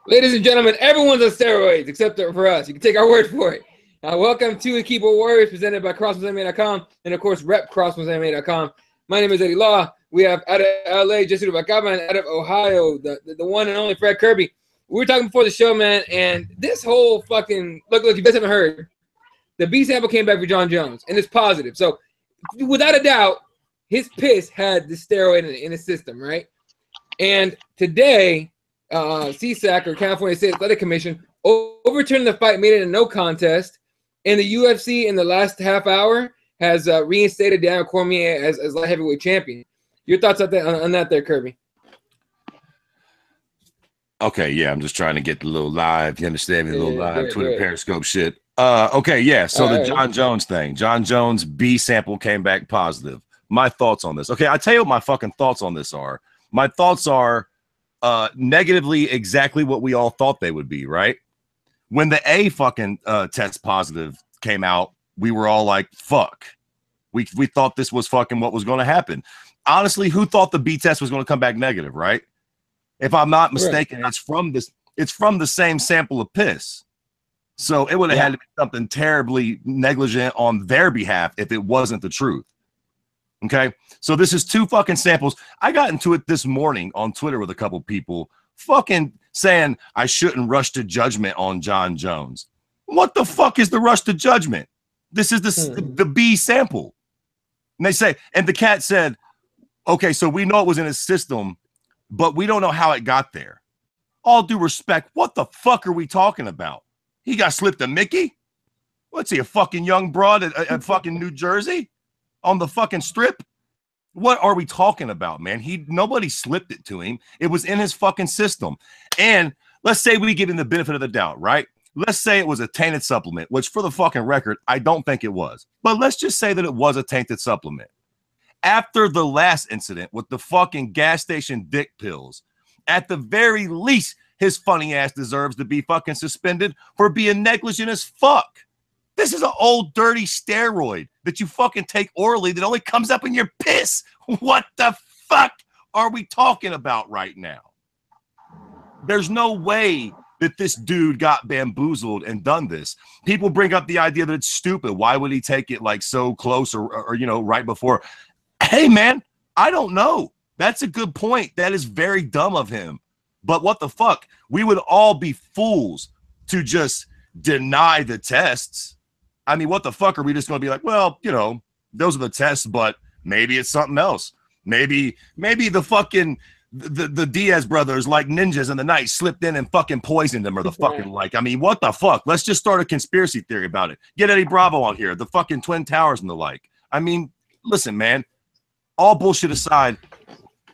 Ladies and gentlemen, everyone's on steroids except for us. You can take our word for it. Welcome to the Keyboard Warriors, presented by CrosswindsAnime.com and, of course, rep CrosswindsAnime.com. My name is Eddie Law. We have out of LA, Jesse Bacaba, and out of Ohio, the one and only Fred Kirby. We were talking before the show, man, and this whole fucking look, you guys haven't heard. The B sample came back for John Jones, and it's positive. So, without a doubt, his piss had the steroid in his system, right? And today, CSAC, or California State Athletic Commission, overturned the fight, made it a no contest, and the UFC in the last half hour has reinstated Daniel Cormier as light heavyweight champion. Your thoughts on that there, Kirby? Okay, yeah, I'm just trying to get the little live, you understand me, the little live Twitter Periscope shit. Okay, yeah, so the John Jones thing. John Jones B sample came back positive. My thoughts on this. Okay, I'll tell you what my fucking thoughts on this are. My thoughts are negatively exactly what we all thought they would be, right? When the A fucking test positive came out, we were all like, fuck. We thought this was fucking what was going to happen. Honestly, who thought the B test was going to come back negative, right? If I'm not mistaken, it's from the same sample of piss. So it would have had to be something terribly negligent on their behalf if it wasn't the truth. Okay, so this is two fucking samples. I got into it this morning on Twitter with a couple people fucking saying I shouldn't rush to judgment on John Jones. What the fuck is the rush to judgment? This is the B sample. And they say, and the cat said, okay, so we know it was in his system, but we don't know how it got there. All due respect, what the fuck are we talking about? He got slipped a Mickey? What's he, a fucking young broad at fucking New Jersey? On the fucking strip? What are we talking about, man? Nobody slipped it to him. It was in his fucking system. And let's say we give him the benefit of the doubt, right? Let's say it was a tainted supplement, which for the fucking record, I don't think it was. But let's just say that it was a tainted supplement. After the last incident with the fucking gas station dick pills, at the very least, his funny ass deserves to be fucking suspended for being negligent as fuck. This is an old dirty steroid that you fucking take orally that only comes up in your piss. What the fuck are we talking about right now? There's no way that this dude got bamboozled and done this. People bring up the idea that it's stupid. Why would he take it like so close or you know, right before? Hey, man, I don't know. That's a good point. That is very dumb of him. But what the fuck? We would all be fools to just deny the tests. I mean, what the fuck are we just going to be like, well, you know, those are the tests, but maybe it's something else. Maybe the fucking the Diaz brothers, like ninjas in the night, slipped in and fucking poisoned them or the fucking like. I mean, what the fuck? Let's just start a conspiracy theory about it. Get Eddie Bravo on here, the fucking Twin Towers and the like. I mean, listen, man, all bullshit aside,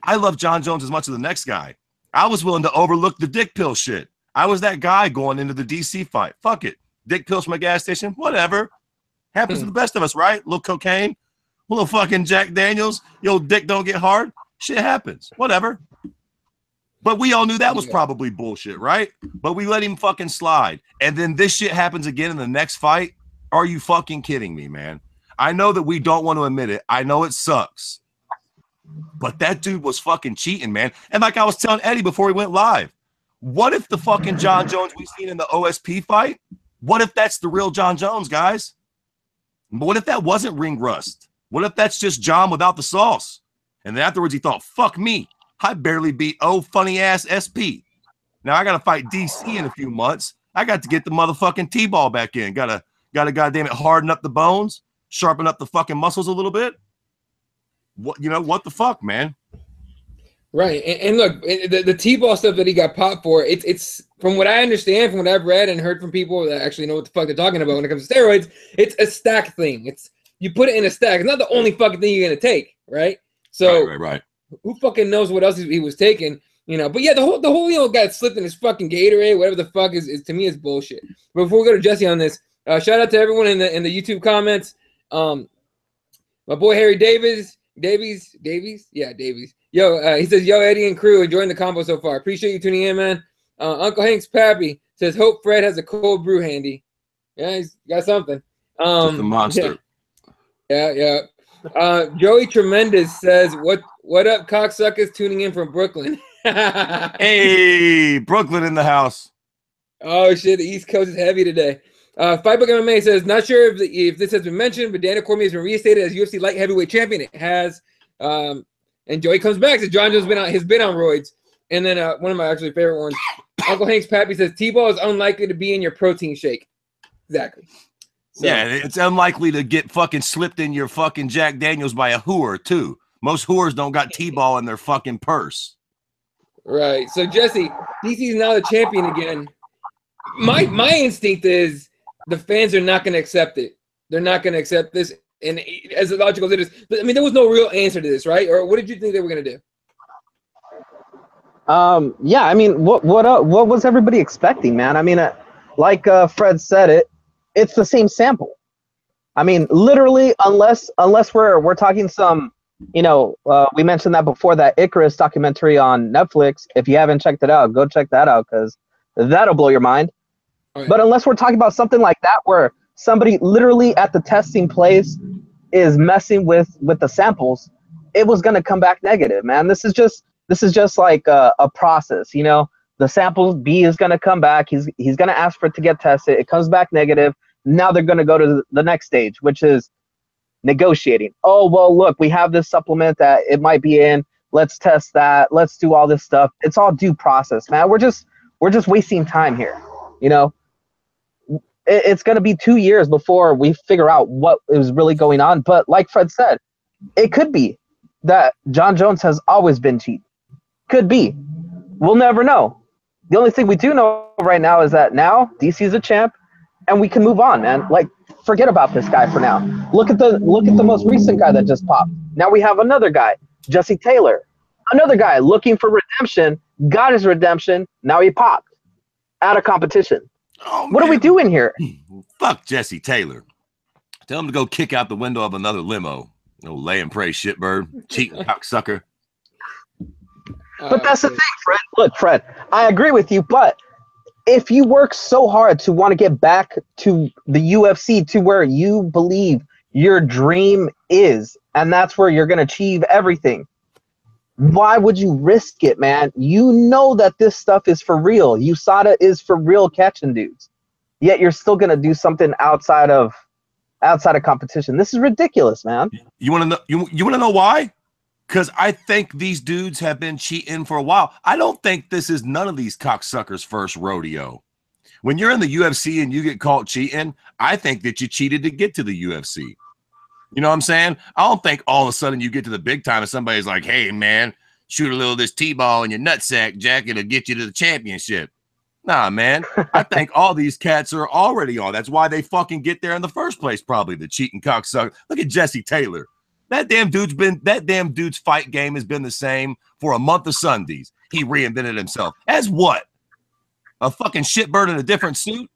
I love John Jones as much as the next guy. I was willing to overlook the dick pill shit. I was that guy going into the DC fight. Fuck it. Dick pills from a gas station, whatever. Happens to the best of us, right? A little cocaine, a little fucking Jack Daniels. Your dick don't get hard. Shit happens, whatever. But we all knew that was probably bullshit, right? But we let him fucking slide. And then this shit happens again in the next fight. Are you fucking kidding me, man? I know that we don't want to admit it. I know it sucks. But that dude was fucking cheating, man. And like I was telling Eddie before we went live, what if the fucking John Jones we've seen in the OSP fight, what if that's the real John Jones, guys? What if that wasn't ring rust? What if that's just John without the sauce? And then afterwards he thought, fuck me. I barely beat funny ass SP. Now I got to fight DC in a few months. I got to get the motherfucking T-ball back in. Got to goddamn it harden up the bones, sharpen up the fucking muscles a little bit. What, you know, what the fuck, man? Right, and look, the T-ball stuff that he got popped for, it's from what I understand, from what I've read and heard from people that actually know what the fuck they're talking about when it comes to steroids, it's a stack thing. It's you put it in a stack. It's not the only fucking thing you're gonna take, right? So right. Who fucking knows what else he was taking, you know? But yeah, the whole you know got slipped in his fucking Gatorade, whatever the fuck is to me is bullshit. But before we go to Jesse on this, shout out to everyone in the YouTube comments. My boy Harry Davies. Yeah, Davies. Yo, he says, yo, Eddie and crew, enjoying the combo so far. Appreciate you tuning in, man. Uncle Hank's Pappy says, hope Fred has a cold brew handy. Yeah, he's got something. Just a monster. Yeah. Joey Tremendous says, what up, cocksuckers tuning in from Brooklyn? Hey, Brooklyn in the house. Oh shit, the East Coast is heavy today. Fightbook MMA says, not sure if this has been mentioned, but Daniel Cormier has been reinstated as UFC light heavyweight champion. It has. And Joey comes back. So John Jones has been on roids. And then one of my actually favorite ones, Uncle Hank's Pappy says, T-ball is unlikely to be in your protein shake. Exactly. So, yeah, it's unlikely to get fucking slipped in your fucking Jack Daniels by a whore, too. Most whores don't got T-ball in their fucking purse. Right. So, Jesse, DC's now the champion again. My instinct is the fans are not going to accept it. They're not going to accept this. And as illogical as it is, I mean, there was no real answer to this, right? Or what did you think they were going to do? Yeah, I mean, what was everybody expecting, man? I mean, like Fred said, it's the same sample. I mean, literally, unless we're talking some, we mentioned that before, that Icarus documentary on Netflix. If you haven't checked it out, go check that out because that'll blow your mind. Right. But unless we're talking about something like that, where somebody literally at the testing place is messing with the samples, it was going to come back negative, man. This is just like a process, The sample B is going to come back. He's going to ask for it to get tested. It comes back negative. Now they're going to go to the next stage, which is negotiating. Oh, well, look, we have this supplement that it might be in. Let's test that. Let's do all this stuff. It's all due process, man. We're just wasting time here, It's going to be 2 years before we figure out what is really going on. But like Fred said, it could be that John Jones has always been cheating. Could be. We'll never know. The only thing we do know right now is that now DC is a champ, and we can move on, man. Like, forget about this guy for now. Look at the most recent guy that just popped. Now we have another guy, Jesse Taylor. Another guy looking for redemption, got his redemption, now he popped. Out of competition. Oh, what are we doing here? Fuck Jesse Taylor. Tell him to go kick out the window of another limo. No lay and pray shitbird, cheating cocksucker. But that's the thing, Fred. Look, Fred, I agree with you, but if you work so hard to want to get back to the UFC, to where you believe your dream is, and that's where you're going to achieve everything, why would you risk it, man? You know that this stuff is for real. USADA is for real catching dudes. Yet you're still going to do something outside of competition. This is ridiculous, man. You want to know you want to know why? Because I think these dudes have been cheating for a while. I don't think this is none of these cocksuckers' first rodeo. When you're in the UFC and you get caught cheating, I think that you cheated to get to the UFC. You know what I'm saying? I don't think all of a sudden you get to the big time and somebody's like, hey, man, shoot a little of this T-ball in your nutsack, Jack. It'll get you to the championship. Nah, man. I think all these cats are already on. That's why they fucking get there in the first place, probably, the cheating cocksucker. Look at Jesse Taylor. That damn dude's fight game has been the same for a month of Sundays. He reinvented himself. As what? A fucking shitbird in a different suit?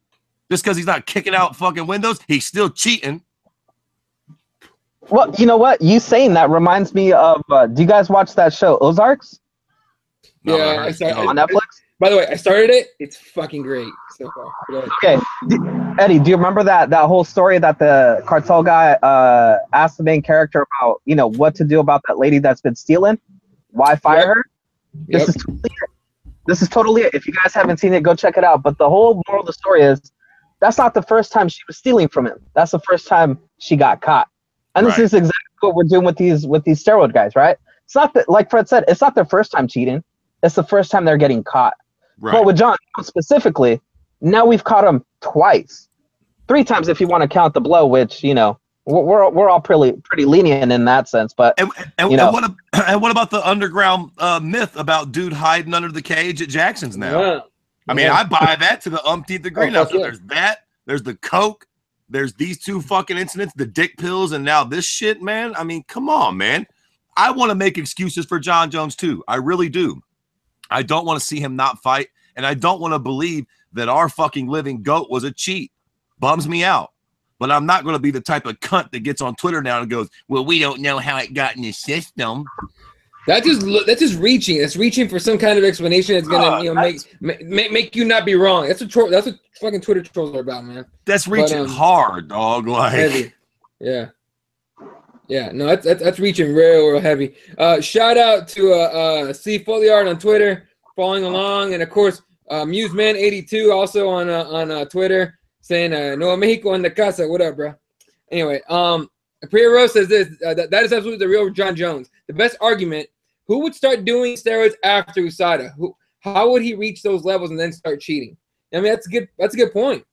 Just because he's not kicking out fucking windows, he's still cheating. Well, you know what? You saying that reminds me of, do you guys watch that show, Ozarks? Yeah, I started on Netflix. By the way, I started it. It's fucking great so far. Okay. Eddie, do you remember that whole story that the cartel guy asked the main character about, what to do about that lady that's been stealing? Why fire her? This is totally it. This is totally it. If you guys haven't seen it, go check it out. But the whole moral of the story is that's not the first time she was stealing from him. That's the first time she got caught. And this is exactly what we're doing with these steroid guys, right? It's not that, like Fred said, it's not their first time cheating. It's the first time they're getting caught. Right. But with John specifically, now we've caught him twice, 3 times if you want to count the blow, which we're all pretty lenient in that sense. But what about the underground myth about dude hiding under the cage at Jackson's now? Yeah. I mean, I buy that to the umpteenth degree. Now there's that, there's the coke, there's these 2 fucking incidents, the dick pills, and now this shit, man. I mean, come on, man. I want to make excuses for John Jones too. I really do. I don't want to see him not fight, and I don't want to believe that our fucking living GOAT was a cheat. Bums me out. But I'm not going to be the type of cunt that gets on Twitter now and goes, well, we don't know how it got in the system. That's just reaching. That's reaching for some kind of explanation that's gonna make you not be wrong. That's what fucking Twitter trolls are about, man. That's reaching hard, dog. Like heavy. Yeah. No, that's reaching real heavy. Shout out to C Foliard on Twitter. following along, and of course, MuseMan82 also on Twitter saying "No Mexico en la casa." What up, bro? Anyway, Priya Rose says this: that is absolutely the real John Jones. The best argument: who would start doing steroids after USADA? How would he reach those levels and then start cheating? I mean, that's a good point.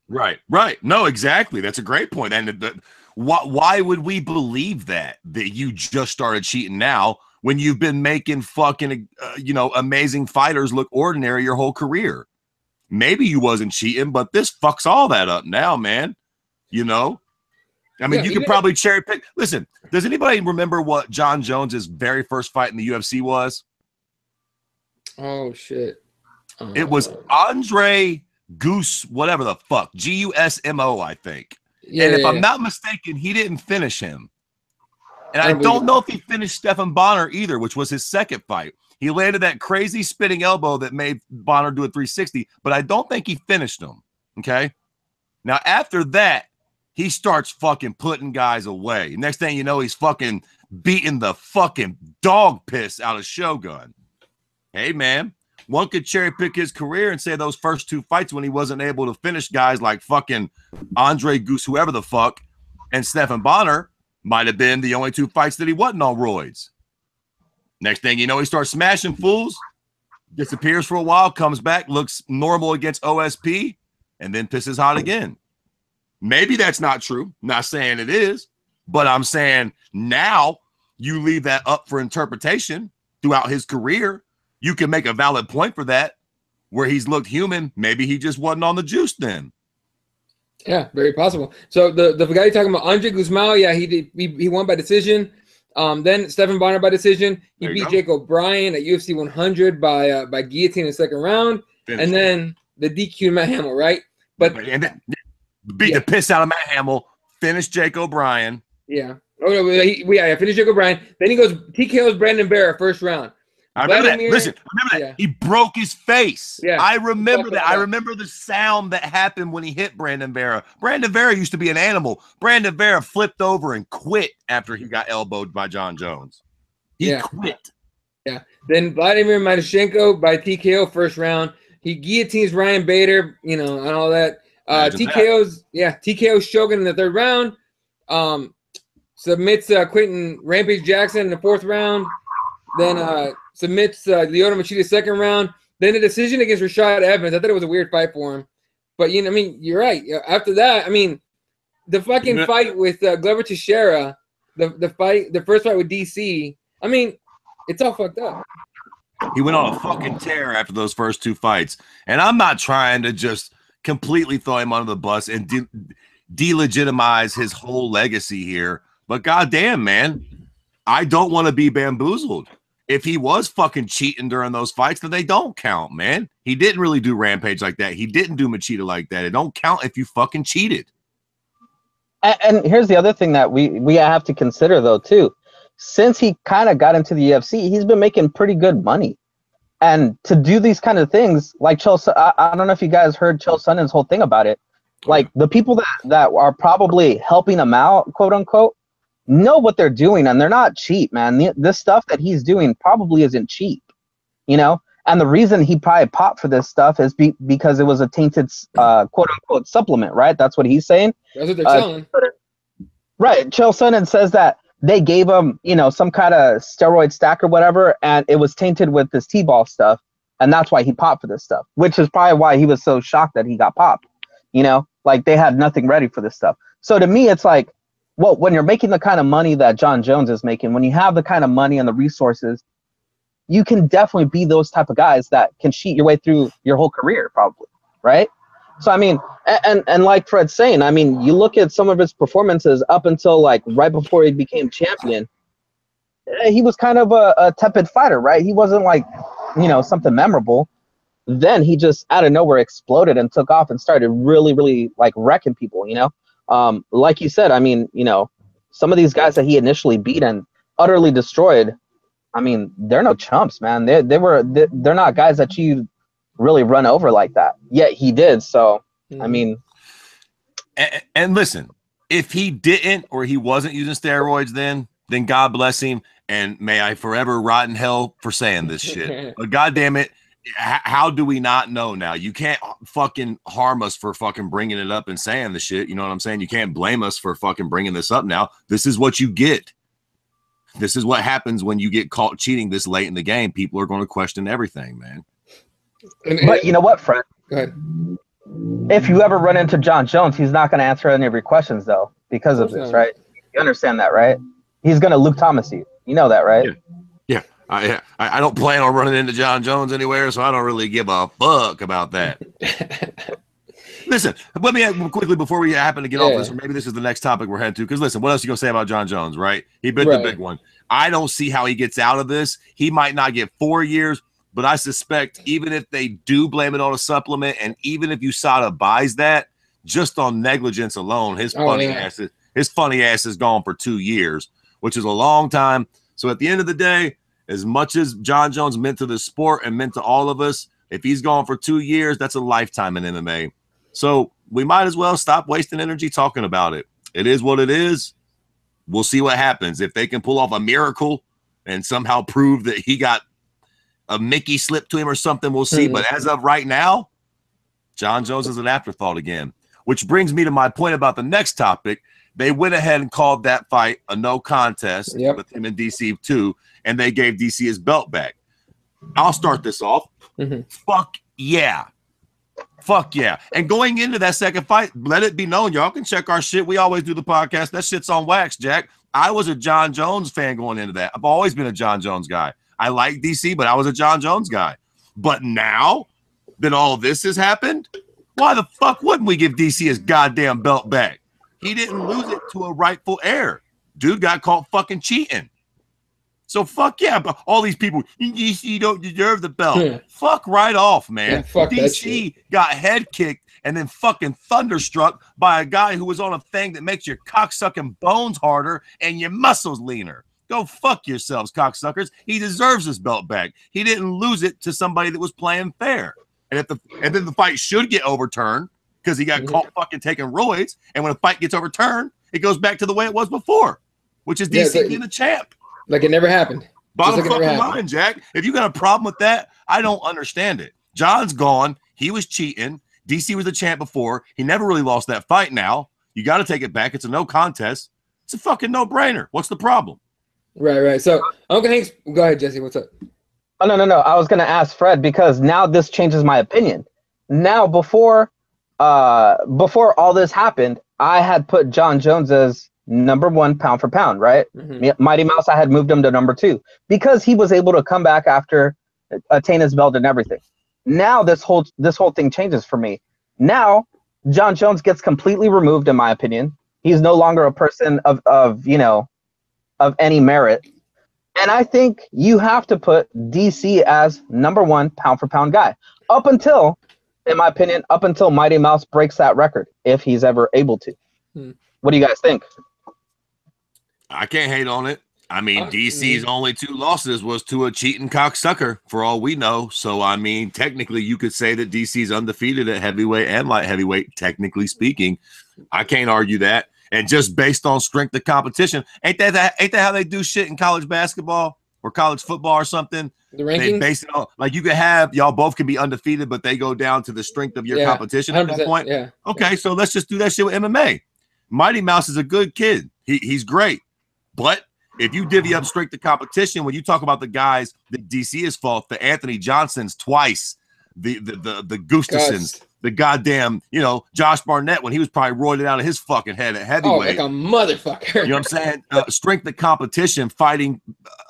Right. No, exactly. That's a great point. And why would we believe that you just started cheating now when you've been making fucking amazing fighters look ordinary your whole career? Maybe you wasn't cheating, but this fucks all that up now, man. I mean, you could probably cherry pick. Listen, does anybody remember what John Jones's very first fight in the UFC was? Oh shit! It was Andre Goose, whatever the fuck, Gusmo, I think. Yeah, and if I'm not mistaken, he didn't finish him. And I don't know if he finished Stephan Bonner either, which was his second fight. He landed that crazy spinning elbow that made Bonner do a 360, but I don't think he finished him. Okay. Now, after that, he starts fucking putting guys away. Next thing you know, he's fucking beating the fucking dog piss out of Shogun. Hey, man, one could cherry pick his career and say those first two fights when he wasn't able to finish guys like fucking Andre Goose, whoever the fuck, and Stephan Bonner might have been the only two fights that he wasn't on roids. Next thing you know, he starts smashing fools, disappears for a while, comes back, looks normal against OSP, and then pisses hot again. Maybe that's not true. Not saying it is, but I'm saying now you leave that up for interpretation throughout his career. You can make a valid point for that, where he's looked human. Maybe he just wasn't on the juice then. Yeah, very possible. So the guy you're talking about, Andre Guzmão, yeah, he won by decision. Then Stephan Bonner by decision. He beat Jake O'Brien at UFC 100 by guillotine in the second round. And then the DQ Matt Hamill, right? But and then beat the piss out of Matt Hamill, finished Jake O'Brien. Yeah. Oh no, finished Jake O'Brien. Then he goes TKO's Brandon Vera first round. I remember that. Listen, remember that. He broke his face. Yeah. I remember that. I remember the sound that happened when he hit Brandon Vera. Brandon Vera used to be an animal. Brandon Vera flipped over and quit after he got elbowed by John Jones. He quit. Yeah. Then Vladimir Matyashenko by TKO first round. He guillotines Ryan Bader, and all that. TKO Shogun in the third round. Submits Quentin Rampage Jackson in the fourth round. Then submits Lyoto Machida second round. Then a decision against Rashad Evans. I thought it was a weird fight for him. But, you're right. After that, the fucking fight with Glover Teixeira, the first fight with DC, it's all fucked up. He went on a fucking tear after those first two fights. And I'm not trying to just completely throw him under the bus and delegitimize his whole legacy here. But goddamn, man, I don't want to be bamboozled. If he was fucking cheating during those fights, then they don't count, man. He didn't really do Rampage like that. He didn't do Machida like that. It don't count if you fucking cheated. And here's the other thing that we have to consider, though, too. Since he kind of got into the UFC, he's been making pretty good money. And to do these kind of things, like I don't know if you guys heard Chael Sonnen's whole thing about it. Like, the people that are probably helping him out, quote unquote, know what they're doing, and they're not cheap, man. This stuff that he's doing probably isn't cheap, and the reason he probably popped for this stuff is because it was a tainted quote unquote supplement, right? That's what he's saying. That's what they're selling. Right. Chael Sonnen says that they gave him some kind of steroid stack or whatever, and it was tainted with this T-ball stuff, and that's why he popped for this stuff, which is probably why he was so shocked that he got popped. Like, they had nothing ready for this stuff. So to me, it's like, well, when you're making the kind of money that John Jones is making, when you have the kind of money and the resources, you can definitely be those type of guys that can cheat your way through your whole career, probably, right? So, and like Fred's saying, you look at some of his performances up until, like, right before he became champion, he was kind of a tepid fighter, right? He wasn't, like, something memorable. Then he just, out of nowhere, exploded and took off and started really, really, like, wrecking people, like you said, some of these guys that he initially beat and utterly destroyed, they're no chumps, man. They're not guys that you really run over like that. Yet he did. So, and listen, if he didn't or he wasn't using steroids then God bless him, and may I forever rot in hell for saying this shit. But goddamn it, How do we not know now? You can't fucking harm us for fucking bringing it up and saying the shit. You know what I'm saying? You can't blame us for fucking bringing this up now. This is what you get. This is what happens when you get caught cheating this late in the game. People are going to question everything, man. But you know what, Fred? Go ahead. If you ever run into John Jones, he's not going to answer any of your questions, though, because of this, right? You understand that, right? He's going to Luke Thomas you. You know that, right? Yeah. I don't plan on running into John Jones anywhere, so I don't really give a fuck about that. Listen, let me quickly before we happen to get off this, or maybe this is the next topic we're heading to. Because listen, what else are you gonna say about John Jones? Right? He bit the big one. I don't see how he gets out of this. He might not get 4 years, but I suspect even if they do blame it on a supplement, and even if USADA buys that, just on negligence alone, his funny ass is gone for 2 years, which is a long time. So at the end of the day, as much as John Jones meant to the sport and meant to all of us, if he's gone for 2 years, that's a lifetime in MMA. So we might as well stop wasting energy talking about it. It is what it is. We'll see what happens. If they can pull off a miracle and somehow prove that he got a Mickey slip to him or something, we'll see. But as of right now, John Jones is an afterthought again, which brings me to my point about the next topic. They went ahead and called that fight a no contest with him and DC too, and they gave DC his belt back. I'll start this off. Fuck yeah. Fuck yeah. And going into that second fight, let it be known, y'all can check our shit. We always do the podcast. That shit's on wax, Jack. I was a John Jones fan going into that. I've always been a John Jones guy. I like DC, but I was a John Jones guy. But now that all this has happened, why the fuck wouldn't we give DC his goddamn belt back? He didn't lose it to a rightful heir. Dude got caught fucking cheating. So fuck yeah, but all these people, DC don't deserve the belt. Fuck right off, man. Yeah, fuck DC got head kicked and then fucking thunderstruck by a guy who was on a thing that makes your cocksucking bones harder and your muscles leaner. Go fuck yourselves, cocksuckers. He deserves his belt back. He didn't lose it to somebody that was playing fair. And then the fight should get overturned because he got caught fucking taking roids. And when a fight gets overturned, it goes back to the way it was before, which is DC being the champ. Like it never happened. Bottom fucking line, Jack. If you got a problem with that, I don't understand it. John's gone. He was cheating. DC was the champ before. He never really lost that fight now. You got to take it back. It's a no contest. It's a fucking no-brainer. What's the problem? Right. So, Uncle Hank's, go ahead, Jesse. What's up? Oh, no. I was going to ask Fred because now this changes my opinion. Now, before all this happened, I had put John Jones as #1 pound for pound, right? Mighty Mouse, I had moved him to #2 because he was able to come back after attain his belt and everything. Now this whole thing changes for me. Now John Jones gets completely removed, in my opinion. He's no longer a person of any merit. And I think you have to put DC as #1 pound for pound guy up until, in my opinion, Mighty Mouse breaks that record, if he's ever able to. What do you guys think? I can't hate on it. I mean, DC's only 2 losses was to a cheating cocksucker, for all we know. So, I mean, technically, you could say that DC's undefeated at heavyweight and light heavyweight, technically speaking. I can't argue that. And just based on strength of competition, ain't that how they do shit in college basketball or college football or something? The rankings? They base it on, like, you could have, y'all both can be undefeated, but they go down to the strength of your competition at that point. Yeah. Okay, so let's just do that shit with MMA. Mighty Mouse is a good kid. He's great. But if you divvy up strength of competition, when you talk about the guys that DC has fought, the Anthony Johnsons twice, the Gustafsons, the goddamn, Josh Barnett when he was probably roided out of his fucking head at heavyweight. Oh, like a motherfucker. You know what I'm saying? Strength of competition, fighting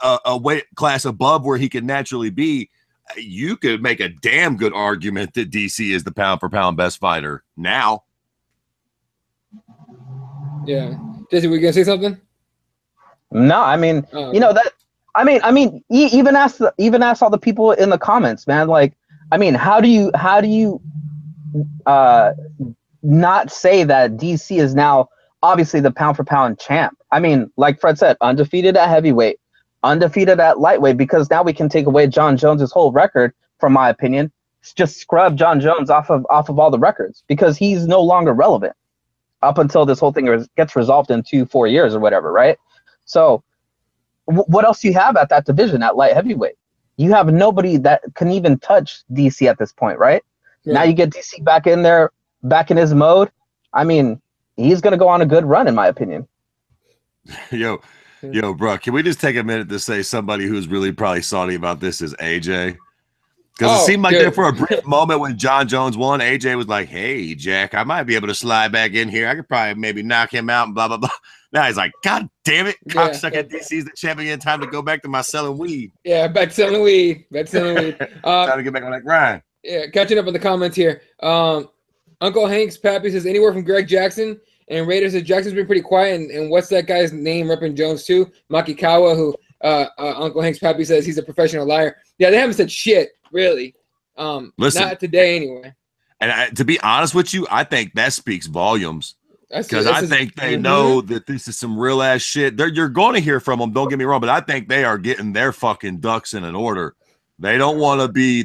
a weight class above where he could naturally be. You could make a damn good argument that DC is the pound for pound best fighter now. Yeah. Jesse, were you gonna say something? No, I mean, even ask all the people in the comments, man. Like, I mean, how do you not say that DC is now obviously the pound for pound champ? I mean, like Fred said, undefeated at heavyweight, undefeated at lightweight, because now we can take away John Jones's whole record, from my opinion. Just scrub John Jones off of all the records because he's no longer relevant up until this whole thing gets resolved in 2-4 years or whatever, right? So what else do you have at that division at light heavyweight? you have nobody that can even touch DC at this point, right? Now you get DC back in there, back in his mode. I mean, he's gonna go on a good run, in my opinion. Yo, bro, can we just take a minute to say somebody who's really probably salty about this is AJ? Because it seemed like there for a brief moment when John Jones won, AJ was like, "Hey, Jack, I might be able to slide back in here. I could probably maybe knock him out and blah blah blah." Now he's like, "God damn it, cocksucker! DC's the champion. Time to go back to my selling weed." Yeah, back selling weed. Back selling weed. Time to get back on that grind. Yeah, catching up on the comments here. Uncle Hank's Pappy says anywhere from Greg Jackson, and Raiders says Jackson's been pretty quiet. And what's that guy's name repping Jones too? Makikawa, who Uncle Hank's Pappy says he's a professional liar. Yeah, they haven't said shit really. Listen, not today anyway. And to be honest with you, I think that speaks volumes. Because I think they know that this is some real ass shit. You're going to hear from them. Don't get me wrong, but I think they are getting their fucking ducks in an order. They don't want to be.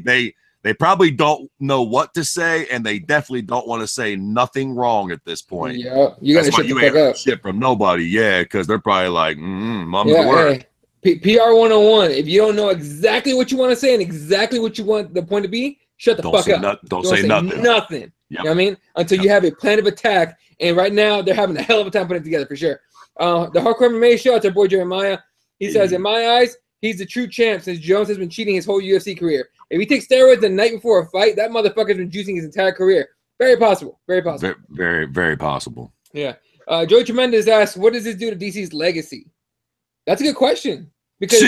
They probably don't know what to say, and they definitely don't want to say nothing wrong at this point. Yeah, you got to shut the fuck up. Shit from nobody. Yeah, because they're probably like, mom's the word. Hey, PR 101. If you don't know exactly what you want to say and exactly what you want the point to be, shut the fuck up. Don't say nothing. Nothing. Yep. You know what I mean? Until you have a plan of attack. And right now, they're having a hell of a time putting it together for sure. The Hardcore MMA show, it's our boy Jeremiah. He says, in my eyes, he's the true champ since Jones has been cheating his whole UFC career. If he takes steroids the night before a fight, that motherfucker's been juicing his entire career. Very possible. Very possible. Very, very possible. Yeah. Joey Tremendous asks, what does this do to DC's legacy? That's a good question. Because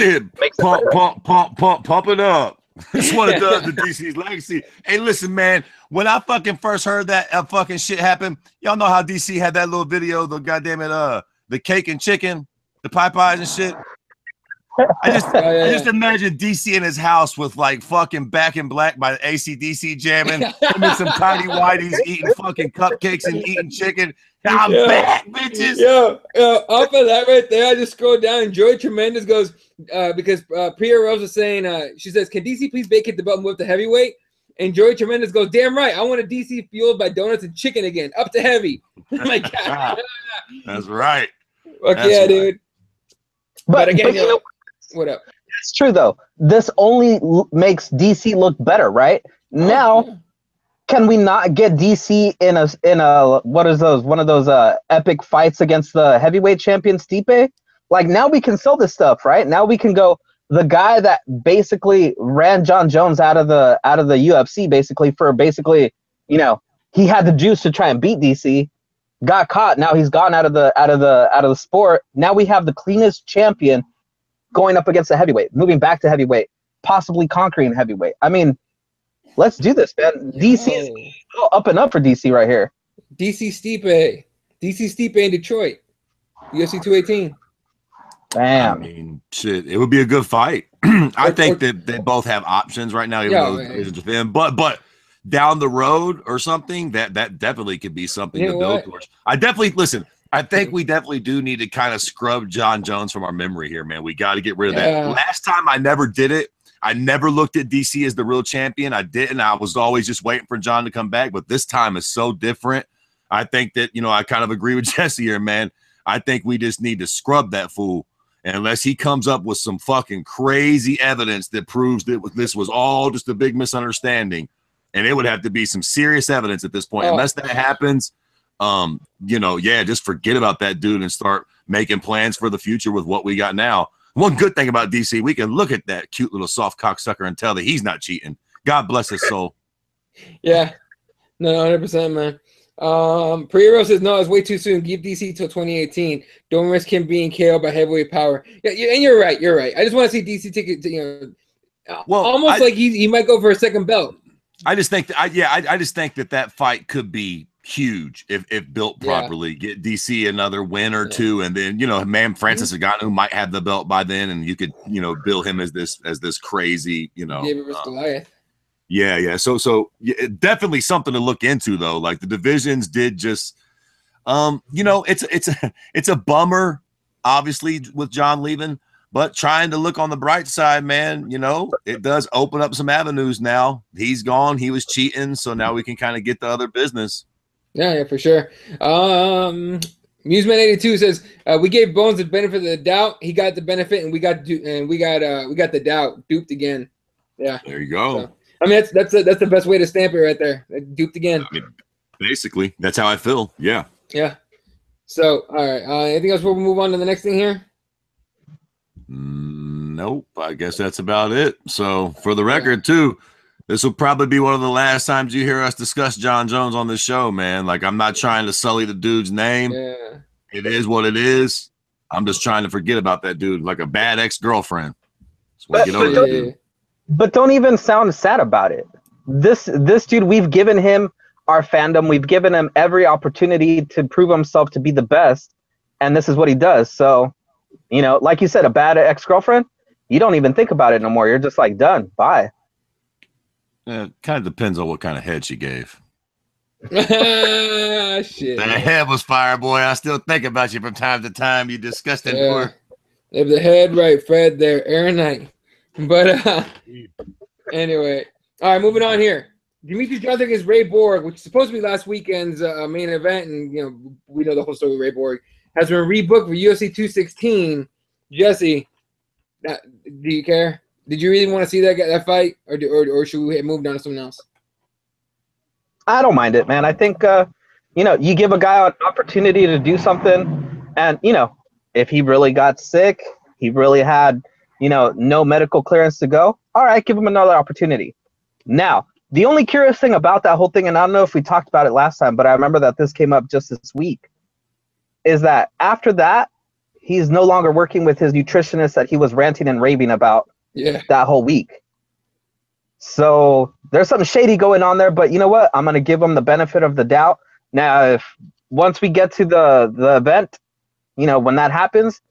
pump it up. That's what it does to DC's legacy. Hey, listen, man. When I fucking first heard that fucking shit happen, y'all know how DC had that little video, the goddamn it, the cake and chicken, the pie pies and shit. I just imagine DC in his house with like fucking Back in Black by AC/DC jamming, and then some tiny whiteys eating fucking cupcakes and eating chicken. I'm back, bitches. Off of that right there, I just scrolled down and Joy Tremendous goes, because Priya Rose was saying, she says, can DC please vacate the belt and move up to heavyweight? And Joy Tremendous goes, damn right, I want a DC fueled by donuts and chicken again, up to heavy. Oh my God. That's right. Fuck yeah, dude. But again, you know, what up? It's true though. This only makes DC look better, right? Now, can we not get DC in a what is those one of those epic fights against the heavyweight champion Stipe? Like now we can sell this stuff, right? Now we can go the guy that basically ran John Jones out of the UFC you know, he had the juice to try and beat DC, got caught. Now he's gone out of the sport. Now we have the cleanest champion going up against the heavyweight, moving back to heavyweight, possibly conquering heavyweight. I mean, let's do this, man. DC is up and up for DC right here. DC Stipe in Detroit, UFC 218. Damn. I mean, shit, it would be a good fight. I think that they both have options right now, but down the road or something, that definitely could be something to build towards. I think we definitely do need to kind of scrub John Jones from our memory here, man. We got to get rid of that. Last time I never did it. I never looked at DC as the real champion. I didn't. I was always just waiting for John to come back. But this time is so different. I think that, you know, I kind of agree with Jesse here, man. I think we just need to scrub that fool. And unless he comes up with some fucking crazy evidence that proves that this was all just a big misunderstanding. And it would have to be some serious evidence at this point. Unless that happens, you know, just forget about that dude and start making plans for the future with what we got now. One good thing about DC, we can look at that cute little soft cocksucker and tell that he's not cheating. God bless his soul. Yeah. No, 100%, man. Priero says, no, it's way too soon. Give DC till 2018. Don't risk him being KO'd by heavyweight power. Yeah, and you're right. I just want to see DC take it, you know, almost like he might go for a second belt. I just think I just think that fight could be huge if built properly. Get DC another win or two, and then, you know, man, Francis Ngannou might have the belt by then, and you could, you know, bill him as this crazy, you know, Goliath. Yeah. So definitely something to look into though. Like the divisions did just, you know, it's a bummer, obviously, with John leaving. But trying to look on the bright side, man, you know, it does open up some avenues now. He's gone. He was cheating. So now we can kind of get the other business. Yeah, for sure. Museman82 says we gave Bones the benefit of the doubt. He got the benefit, and we got the doubt. Duped again. Yeah. There you go. So, I mean, that's the best way to stamp it right there. Duped again. I mean, basically, that's how I feel. Yeah. Yeah. So, all right. Anything else before we move on to the next thing here? Nope. I guess that's about it. So, for the record, too, this will probably be one of the last times you hear us discuss John Jones on this show, man. Like, I'm not trying to sully the dude's name. Yeah. It is what it is. I'm just trying to forget about that dude, like a bad ex-girlfriend. But don't even sound sad about it. This dude, we've given him our fandom. We've given him every opportunity to prove himself to be the best, and this is what he does. So, you know, like you said, a bad ex-girlfriend, you don't even think about it no more. You're just like, done. Bye. It kind of depends on what kind of head she gave. Shit. That head was fire, boy. I still think about you from time to time. You disgusting poor. If the head right, Fred, there, Aaron Knight. But anyway, all right, moving on here. Demetrius Johnson against Ray Borg, which is supposed to be last weekend's main event, and you know we know the whole story with Ray Borg, has been rebooked for UFC 216. Jesse, do you care? Did you really want to see that fight, or should we move on to someone else? I don't mind it, man. I think you know, you give a guy an opportunity to do something, and you know, if he really got sick, he really had, you know, no medical clearance to go, all right, give him another opportunity. Now, the only curious thing about that whole thing, and I don't know if we talked about it last time, but I remember that this came up just this week, is that after that, he's no longer working with his nutritionist that he was ranting and raving about that whole week. So there's something shady going on there, but you know what? I'm going to give him the benefit of the doubt. Now, if once we get to the event, you know, when that happens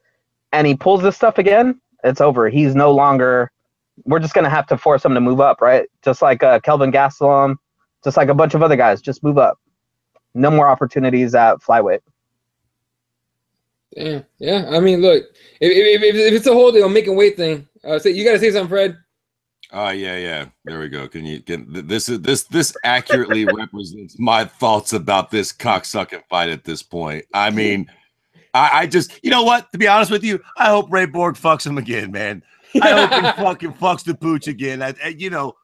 and he pulls this stuff again, it's over. He's no longer, we're just going to have to force him to move up, right? Just like Kelvin Gastelum, just like a bunch of other guys, just move up. No more opportunities at flyweight. Yeah. I mean, look, if it's a whole deal making weight thing, so you got to say something, Fred. Yeah. There we go. Can you get this accurately represents my thoughts about this cocksucking fight at this point. I mean, I just, you know what? To be honest with you, I hope Ray Borg fucks him again, man. I hope he fucking fucks the pooch again. You know,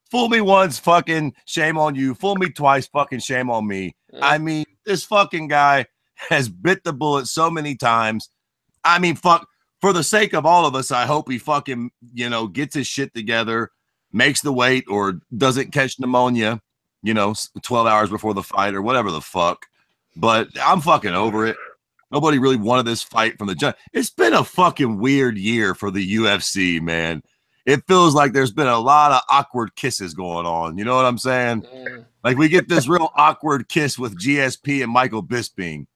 fool me once, fucking shame on you. Fool me twice, fucking shame on me. I mean, this fucking guy has bit the bullet so many times. I mean, fuck. For the sake of all of us, I hope he fucking, you know, gets his shit together, makes the weight, or doesn't catch pneumonia, you know, 12 hours before the fight or whatever the fuck. But I'm fucking over it. Nobody really wanted this fight from the judge. It's been a fucking weird year for the UFC, man. It feels like there's been a lot of awkward kisses going on. You know what I'm saying? Like we get this real awkward kiss with GSP and Michael Bisping.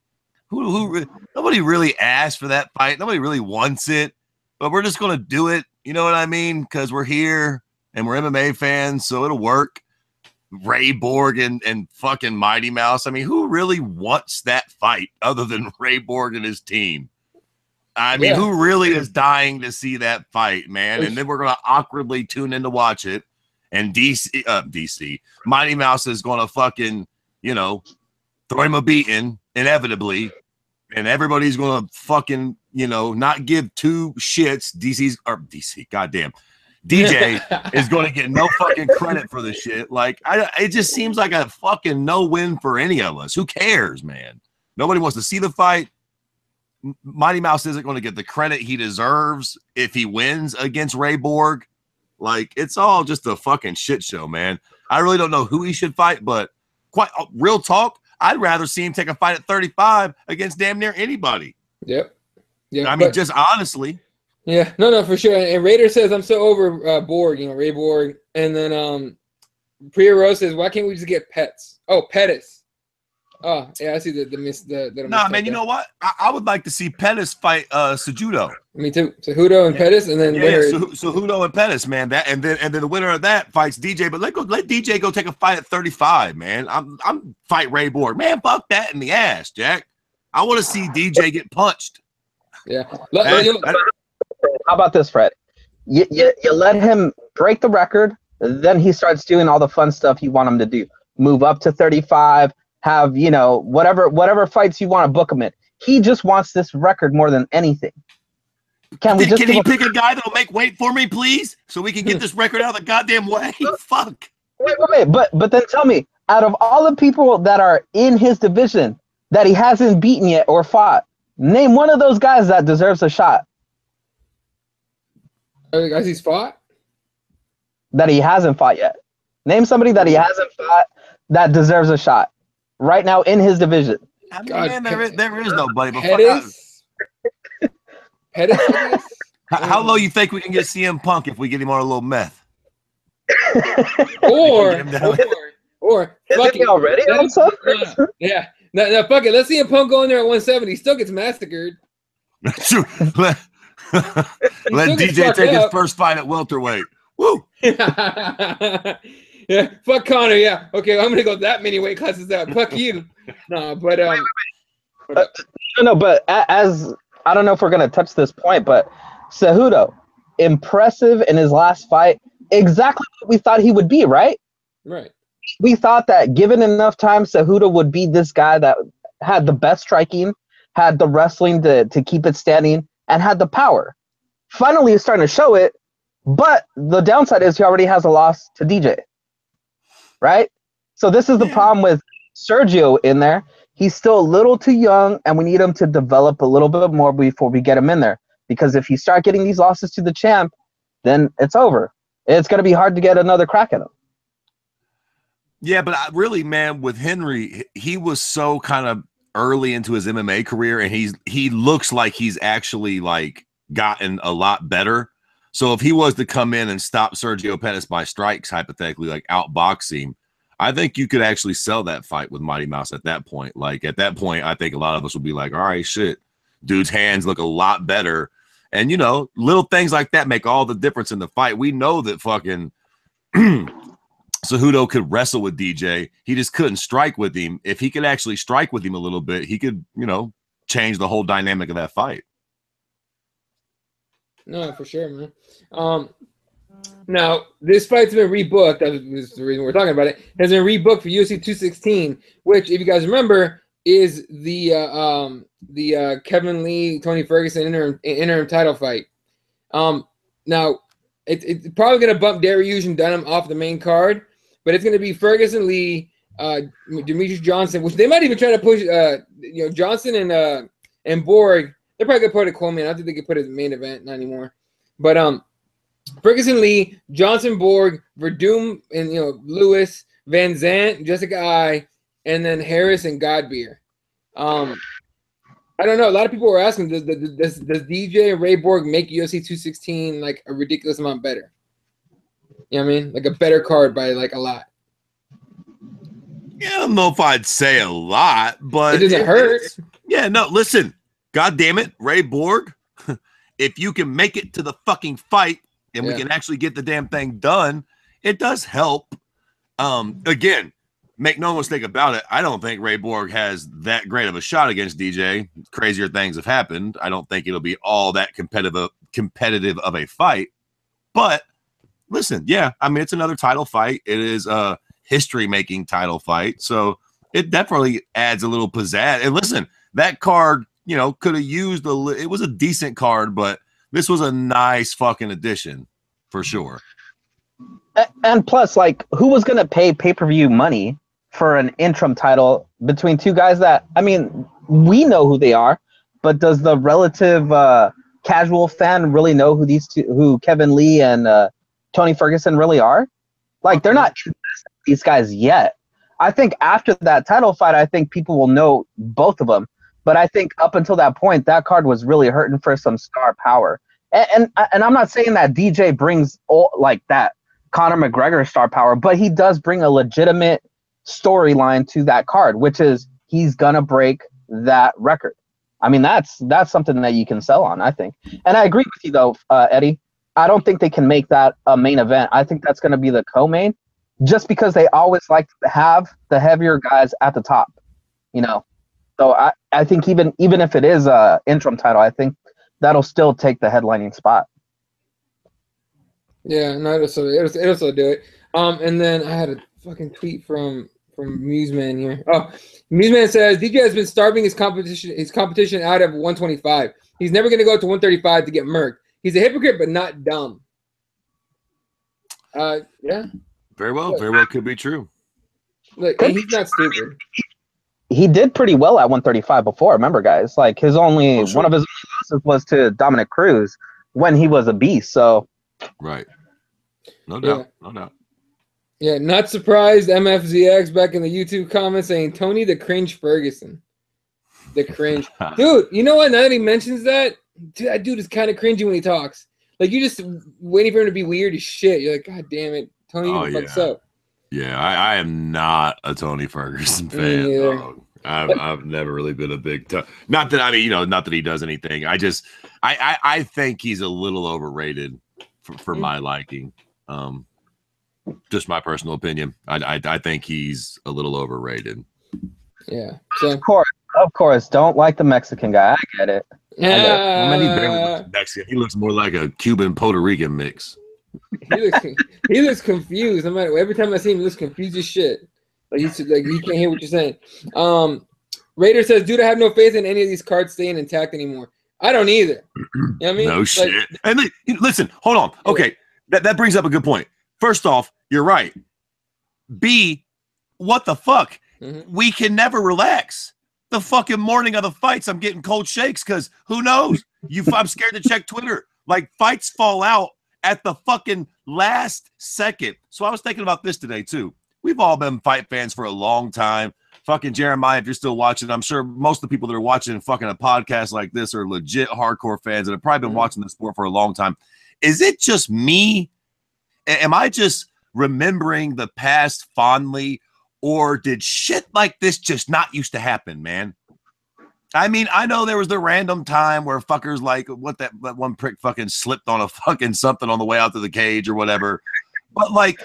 Nobody really asked for that fight. Nobody really wants it, but we're just going to do it. You know what I mean? Because we're here and we're MMA fans, so it'll work. Ray Borg and fucking Mighty Mouse. I mean, who really wants that fight other than Ray Borg and his team? I mean, who really is dying to see that fight, man? And then we're going to awkwardly tune in to watch it. And DC, Mighty Mouse is going to fucking, you know, throw him a beating, inevitably. And everybody's going to fucking, you know, not give two shits. Goddamn. DJ is going to get no fucking credit for the shit. Like, it just seems like a fucking no win for any of us. Who cares, man? Nobody wants to see the fight. Mighty Mouse isn't going to get the credit he deserves if he wins against Ray Borg. Like, it's all just a fucking shit show, man. I really don't know who he should fight, but quite real talk, I'd rather see him take a fight at 35 against damn near anybody. Yep. Yeah. I mean, just honestly. Yeah. No, for sure. And Raider says, I'm so over Borg, you know, Ray Borg. And then Priya Rose says, why can't we just get Pets? Oh, Pettis. Oh, yeah, I see the miss. Nah, man, you know what? I would like to see Pettis fight Cejudo. Me too. Cejudo and Pettis, and then Cejudo and Pettis, man. That and then the winner of that fights DJ. But let DJ go take a fight at 35, man. I'm fight Ray Borg, man. Fuck that in the ass, Jack. I want to see DJ get punched. Yeah. How about this, Fred? You let him break the record, then he starts doing all the fun stuff you want him to do. Move up to 35. Have, you know, whatever fights you want to book him in. He just wants this record more than anything. Can he pick a guy that'll make weight for me, please, so we can get this record out of the goddamn way? Fuck. Wait. But then tell me, out of all the people that are in his division that he hasn't beaten yet or fought, name one of those guys that deserves a shot. Are the guys he's fought? That he hasn't fought yet. Name somebody that he hasn't fought that deserves a shot right now in his division. I mean, God, man, there is nobody. But Pettis? How low you think we can get CM Punk if we get him on a little meth? or fuck it already? Yeah. No, fuck it. Let's see him Punk go in there at 170. He still gets massacred. True. Let DJ take his first fight at welterweight. Woo! Yeah, fuck Connor. Yeah, okay, I'm gonna go that many weight classes out. Fuck you. No, but no, but as I don't know if we're gonna touch this point, but Cejudo, impressive in his last fight, exactly what we thought he would be, right? Right. We thought that given enough time, Cejudo would be this guy that had the best striking, had the wrestling to keep it standing, and had the power. Finally, he's starting to show it, but the downside is he already has a loss to DJ, right? So this is the problem with Sergio in there. He's still a little too young, and we need him to develop a little bit more before we get him in there. Because if you start getting these losses to the champ, then it's over. It's going to be hard to get another crack at him. Yeah, but really, man, with Henry, he was so kind of early into his MMA career, and he looks like he's actually like gotten a lot better. So if he was to come in and stop Sergio Pettis by strikes, hypothetically, like outbox him, I think you could actually sell that fight with Mighty Mouse at that point. Like at that point, I think a lot of us would be like, all right, shit, dude's hands look a lot better. And, you know, little things like that make all the difference in the fight. We know that fucking Cejudo could wrestle with DJ. He just couldn't strike with him. If he could actually strike with him a little bit, he could, you know, change the whole dynamic of that fight. No, for sure, man. Now, this fight's been rebooked. That is the reason we're talking about it. Has been rebooked for UFC 216, which, if you guys remember, is the Kevin Lee, Tony Ferguson interim title fight. Now, it's probably going to bump Dariush and Dunham off the main card, but it's going to be Ferguson, Lee, Demetrius Johnson, which they might even try to push. Johnson and Borg. They're probably going to put a Coleman. I don't think they could put it as the main event, not anymore. But Ferguson, Lee, Johnson, Borg, Verdum, and Lewis, Van Zant, Jessica I, and then Harris and Godbeer. I don't know. A lot of people were asking, does DJ and Ray Borg make UFC 216 like a ridiculous amount better? You know what I mean? Like a better card by like a lot. Yeah, I don't know if I'd say a lot, but it doesn't hurt. Yeah, no, listen. God damn it, Ray Borg. If you can make it to the fucking fight and we can actually get the damn thing done, it does help. Again, make no mistake about it, I don't think Ray Borg has that great of a shot against DJ. Crazier things have happened. I don't think it'll be all that competitive of a fight. But listen, yeah, I mean, it's another title fight. It is a history-making title fight. So it definitely adds a little pizzazz. And listen, that card, could have used it was a decent card, but this was a nice fucking addition for sure. And plus, like, who was going to pay pay-per-view money for an interim title between two guys that, I mean, we know who they are, but does the relative casual fan really know who Kevin Lee and Tony Ferguson really are? Like, they're not these guys yet. I think after that title fight, I think people will know both of them. But I think up until that point, that card was really hurting for some star power. And I'm not saying that DJ brings like that Conor McGregor star power, but he does bring a legitimate storyline to that card, which is he's gonna break that record. I mean, that's something that you can sell on, I think. And I agree with you though, Eddie. I don't think they can make that a main event. I think that's gonna be the co-main, just because they always like to have the heavier guys at the top, So I think even if it is a interim title, I think that'll still take the headlining spot. Yeah, no, it'll still do it. And then I had a fucking tweet from Museman here. Oh, Newsman says DJ has been starving his competition out of 125. He's never going to go up to 135 to get murked. He's a hypocrite, but not dumb. Yeah. Very well could be true. Look, he's not stupid. He did pretty well at 135 before. Remember, guys, like one of his losses was to Dominic Cruz when he was a beast. So, right, no doubt. Yeah, not surprised. MFZX back in the YouTube comments saying Tony the Cringe Ferguson, the cringe dude. You know what? Now that he mentions that, that dude is kind of cringy when he talks. Like you're just waiting for him to be weird as shit. You're like, God damn it, Tony, what the fuck's up? Yeah, I am not a Tony Ferguson fan. I've never really been a big not that not that he does anything. I think he's a little overrated for my liking. Just my personal opinion. I think he's a little overrated. Yeah. So of course, don't like the Mexican guy. I get it. Yeah. He barely looks Mexican. He looks more like a Cuban Puerto Rican mix. He looks confused. No matter every time I see him, he looks confused as shit. Like he can't hear what you're saying. Raider says, "Dude, I have no faith in any of these cards staying intact anymore. I don't either." You know what I mean? No shit. And listen, hold on. Okay, that brings up a good point. First off, you're right. B, what the fuck? Mm-hmm. We can never relax. The fucking morning of the fights, I'm getting cold shakes because who knows? I'm scared to check Twitter. Like fights fall out at the fucking last second. So I was thinking about this today too. We've all been fight fans for a long time. Fucking Jeremiah, if you're still watching, I'm sure most of the people that are watching fucking a podcast like this are legit hardcore fans that have probably been watching the sport for a long time. Is it just me? Am I just remembering the past fondly, or did shit like this just not used to happen, man? I mean, I know there was the random time where fuckers like that one prick fucking slipped on a fucking something on the way out to the cage or whatever. But like,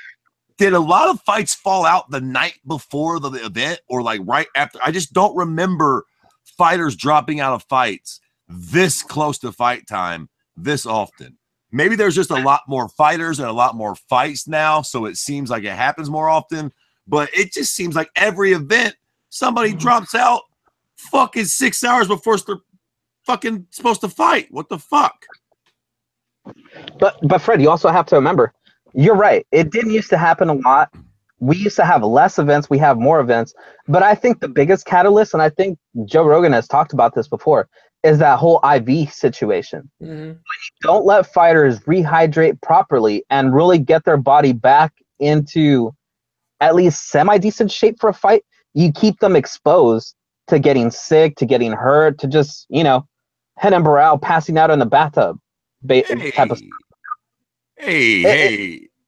did a lot of fights fall out the night before the event or like right after? I just don't remember fighters dropping out of fights this close to fight time this often. Maybe there's just a lot more fighters and a lot more fights now, so it seems like it happens more often. But it just seems like every event somebody drops out fucking 6 hours before they're fucking supposed to fight. What the fuck? But Fred, you also have to remember, you're right. It didn't used to happen a lot. We used to have less events. We have more events. But I think the biggest catalyst, and I think Joe Rogan has talked about this before, is that whole IV situation. Mm-hmm. When you don't let fighters rehydrate properly and really get their body back into at least semi-decent shape for a fight, you keep them exposed to getting sick, to getting hurt, to just, head and morale, passing out in the bathtub type of stuff.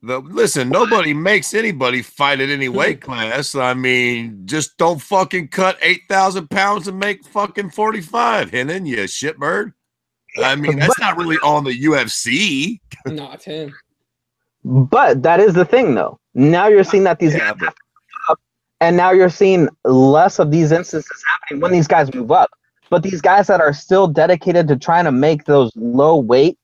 Listen, nobody makes anybody fight at any weight class. I mean, just don't fucking cut 8,000 pounds and make fucking 45, Hennen, you shitbird. I mean, that's not really on the UFC. Not him. But that is the thing, though. Now you're seeing that these guys have up, and now you're seeing less of these instances happening when these guys move up. But these guys that are still dedicated to trying to make those low weight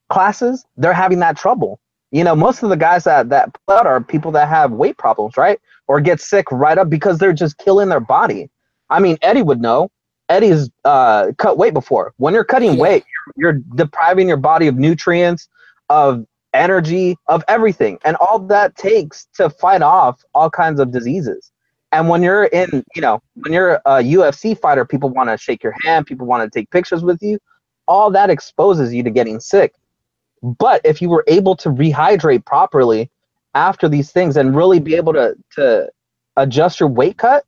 classes, they're having that trouble. Most of the guys that pull out are people that have weight problems, right? Or get sick right up because they're just killing their body. I mean, Eddie would know. Eddie's cut weight before. When you're cutting weight, you're depriving your body of nutrients, of energy, of everything. And all that takes to fight off all kinds of diseases. And when you're when you're a UFC fighter, people want to shake your hand, people want to take pictures with you. All that exposes you to getting sick. But if you were able to rehydrate properly after these things and really be able to adjust your weight cut,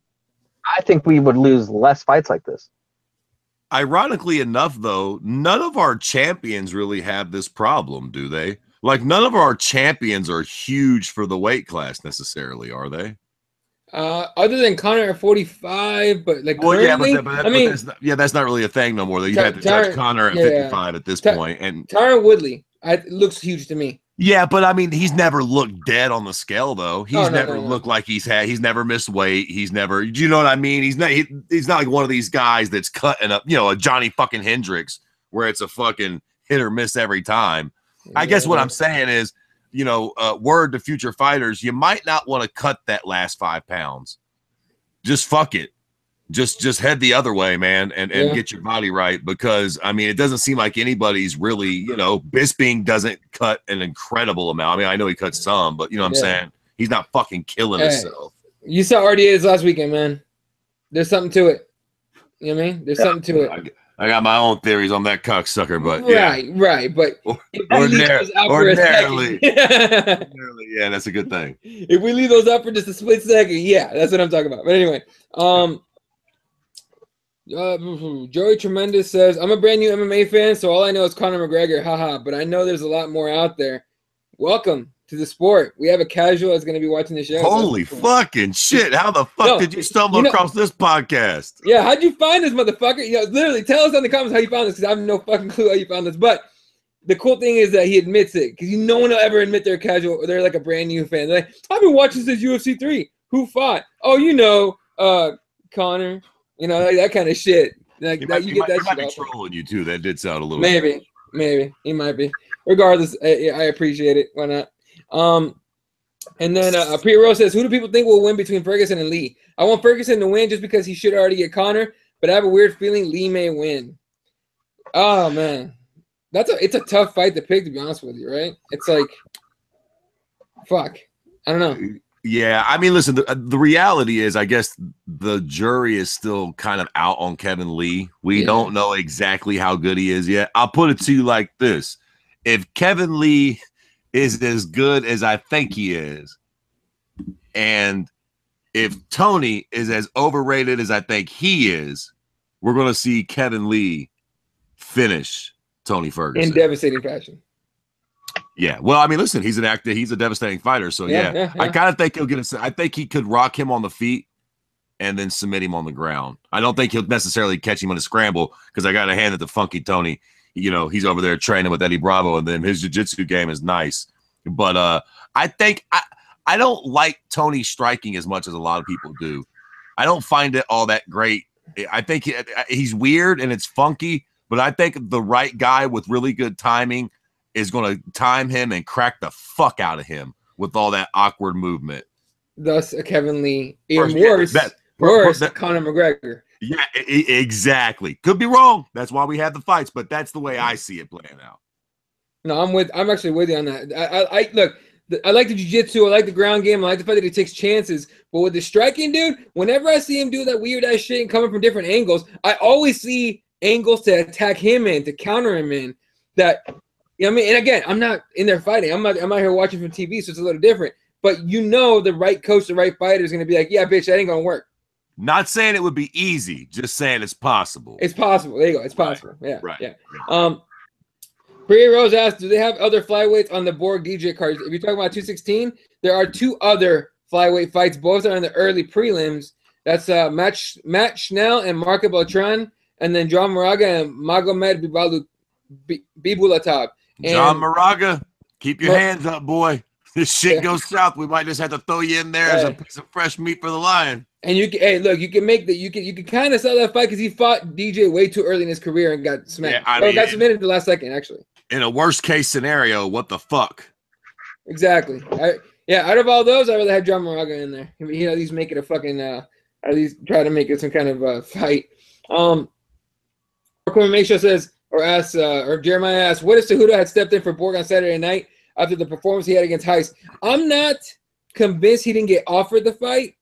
I think we would lose less fights like this. Ironically enough, though, none of our champions really have this problem, do they? Like, none of our champions are huge for the weight class necessarily, are they? Other than Connor at 45, but like that's not really a thing no more. You had to touch Connor at 55 at this point. And Tyron Woodley, looks huge to me. Yeah, but I mean, he's never looked dead on the scale, though. He's never looked like he's never missed weight. He's never, do you know what I mean? He's not like one of these guys that's cutting up, a Johnny fucking Hendricks where it's a fucking hit or miss every time. I guess what I'm saying is, word to future fighters, you might not want to cut that last 5 pounds. Just fuck it. just head the other way, man, and get your body right, because I mean, it doesn't seem like anybody's really, you know, Bisping doesn't cut an incredible amount. I mean, I know he cuts some, but you know what I'm saying? He's not fucking killing himself. You saw RDA's last weekend, man. There's something to it. You know what I mean? There's something to it. I got my own theories on that cocksucker, but right. But ordinarily, yeah, that's a good thing. If we leave those up for just a split second, yeah, that's what I'm talking about. But anyway, Joey Tremendous says, I'm a brand new MMA fan, so all I know is Conor McGregor. Haha, but I know there's a lot more out there. Welcome to the sport. We have a casual that's going to be watching the show. Holy fucking shit. How the fuck did you stumble across this podcast? Yeah, how'd you find this motherfucker? You know, literally, tell us in the comments how you found this, because I have no fucking clue how you found this. But the cool thing is that he admits it, because no one will ever admit they're casual or they're like a brand new fan. They're like, I've been watching since UFC 3. Who fought? Oh, you know, Connor. You know, that kind of shit. Like, you get that shit. Might be trolling you too. That did sound a little. Maybe he might be. Regardless, I appreciate it. Why not? And then Priya Rose says, who do people think will win between Ferguson and Lee? I want Ferguson to win just because he should already get Connor, but I have a weird feeling Lee may win. Oh man, it's a tough fight to pick, to be honest with you, right? It's like, fuck, I don't know. Yeah, I mean, listen, the reality is, I guess the jury is still kind of out on Kevin Lee. We don't know exactly how good he is yet. I'll put it to you like this. If Kevin Lee is as good as I think he is, and if Tony is as overrated as I think he is, we're going to see Kevin Lee finish Tony Ferguson in devastating fashion. Yeah, well, I mean, listen, he's an actor. He's a devastating fighter. So, yeah. I kind of think he'll get I think he could rock him on the feet and then submit him on the ground. I don't think he'll necessarily catch him on a scramble, because I got to hand it to Funky Tony. You know, he's over there training with Eddie Bravo, and then his jiu-jitsu game is nice. But I think I don't like Tony striking as much as a lot of people do. I don't find it all that great. I think he's weird and it's funky, but I think the right guy with really good timing is going to time him and crack the fuck out of him with all that awkward movement. Thus, Kevin Lee, even worse, Conor McGregor. Yeah, exactly. Could be wrong. That's why we have the fights, but that's the way I see it playing out. No, I'm actually with you on that. I look, I like the jiu-jitsu. I like the ground game. I like the fact that he takes chances. But with the striking, dude, whenever I see him do that weird ass shit and coming from different angles, I always see angles to attack him in, to counter him in. That, you know what I mean? And again, I'm not in there fighting. I'm out here watching from TV, so it's a little different. But you know, the right coach, the right fighter is going to be like, yeah, bitch, that ain't going to work. Not saying it would be easy, just saying it's possible. It's possible. There you go. It's possible. Right. Yeah. Right. Yeah. Priya Rose asked, do they have other flyweights on the Borg DJ cards? If you're talking about 216, there are two other flyweight fights. Both are in the early prelims. That's Matt Schnell and Marco Beltran, and then John Moraga and Magomed Bibulatab. John Moraga, keep your hands up, boy. This shit goes south. We might just have to throw you in there as a piece of fresh meat for the lion. And you can, hey, look, you can make that. You can kind of sell that fight because he fought DJ way too early in his career and got smacked. Yeah, got submitted at the last second, actually. In a worst case scenario, what the fuck? Exactly. Out of all those, I'd rather have John Moraga in there. You know, he's making a fucking at least try to make it some kind of fight. Make says or asks or Jeremiah asks, what if Cejudo had stepped in for Borg on Saturday night after the performance he had against Heist? I'm not convinced he didn't get offered the fight,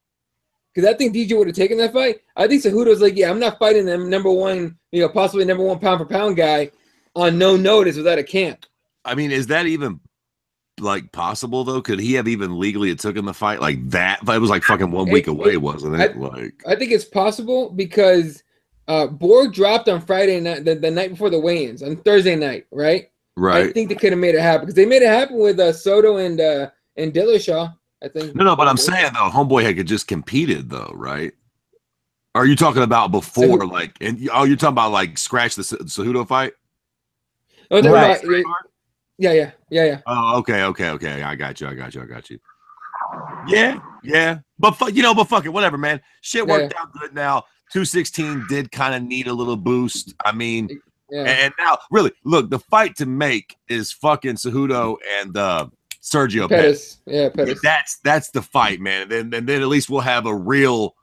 because I think DJ would have taken that fight. I think Cejudo's like, yeah, I'm not fighting them number one, possibly number one pound for pound guy on no notice without a camp. I mean, is that even like possible though? Could he have even legally taken the fight like that? It was like fucking 1 week away, wasn't it? I think it's possible because Borg dropped on Friday night, the night before the weigh-ins, on Thursday night, right? Right. I think they could have made it happen because they made it happen with Soto and Dillashaw. I think. No, but I'm saying though, homeboy had just competed though, right? Are you talking about before, like, and you're talking about like scratch the Cejudo fight? Oh, right. Yeah. Oh, okay. I got you. Yeah. But fuck it, whatever, man. Shit worked out good now. 216 did kind of need a little boost. I mean, and now, really, look, the fight to make is fucking Cejudo and Sergio Pettis. Yeah, Pettis. That's the fight, man. And then at least we'll have a real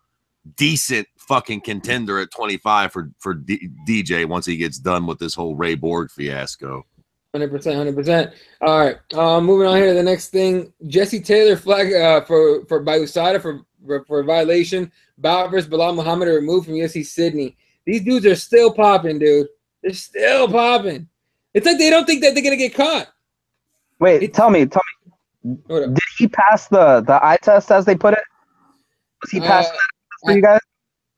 decent fucking contender at 25 for DJ once he gets done with this whole Ray Borg fiasco. 100%, 100%. All right, moving on here to the next thing. Jesse Taylor flag for by USADA for violation. Bout versus Bilal Muhammad are removed from UFC Sydney. These dudes are still popping, dude. They're still popping. It's like they don't think that they're gonna get caught. Wait, tell me, did he pass the eye test as they put it? Was he passed that for you guys?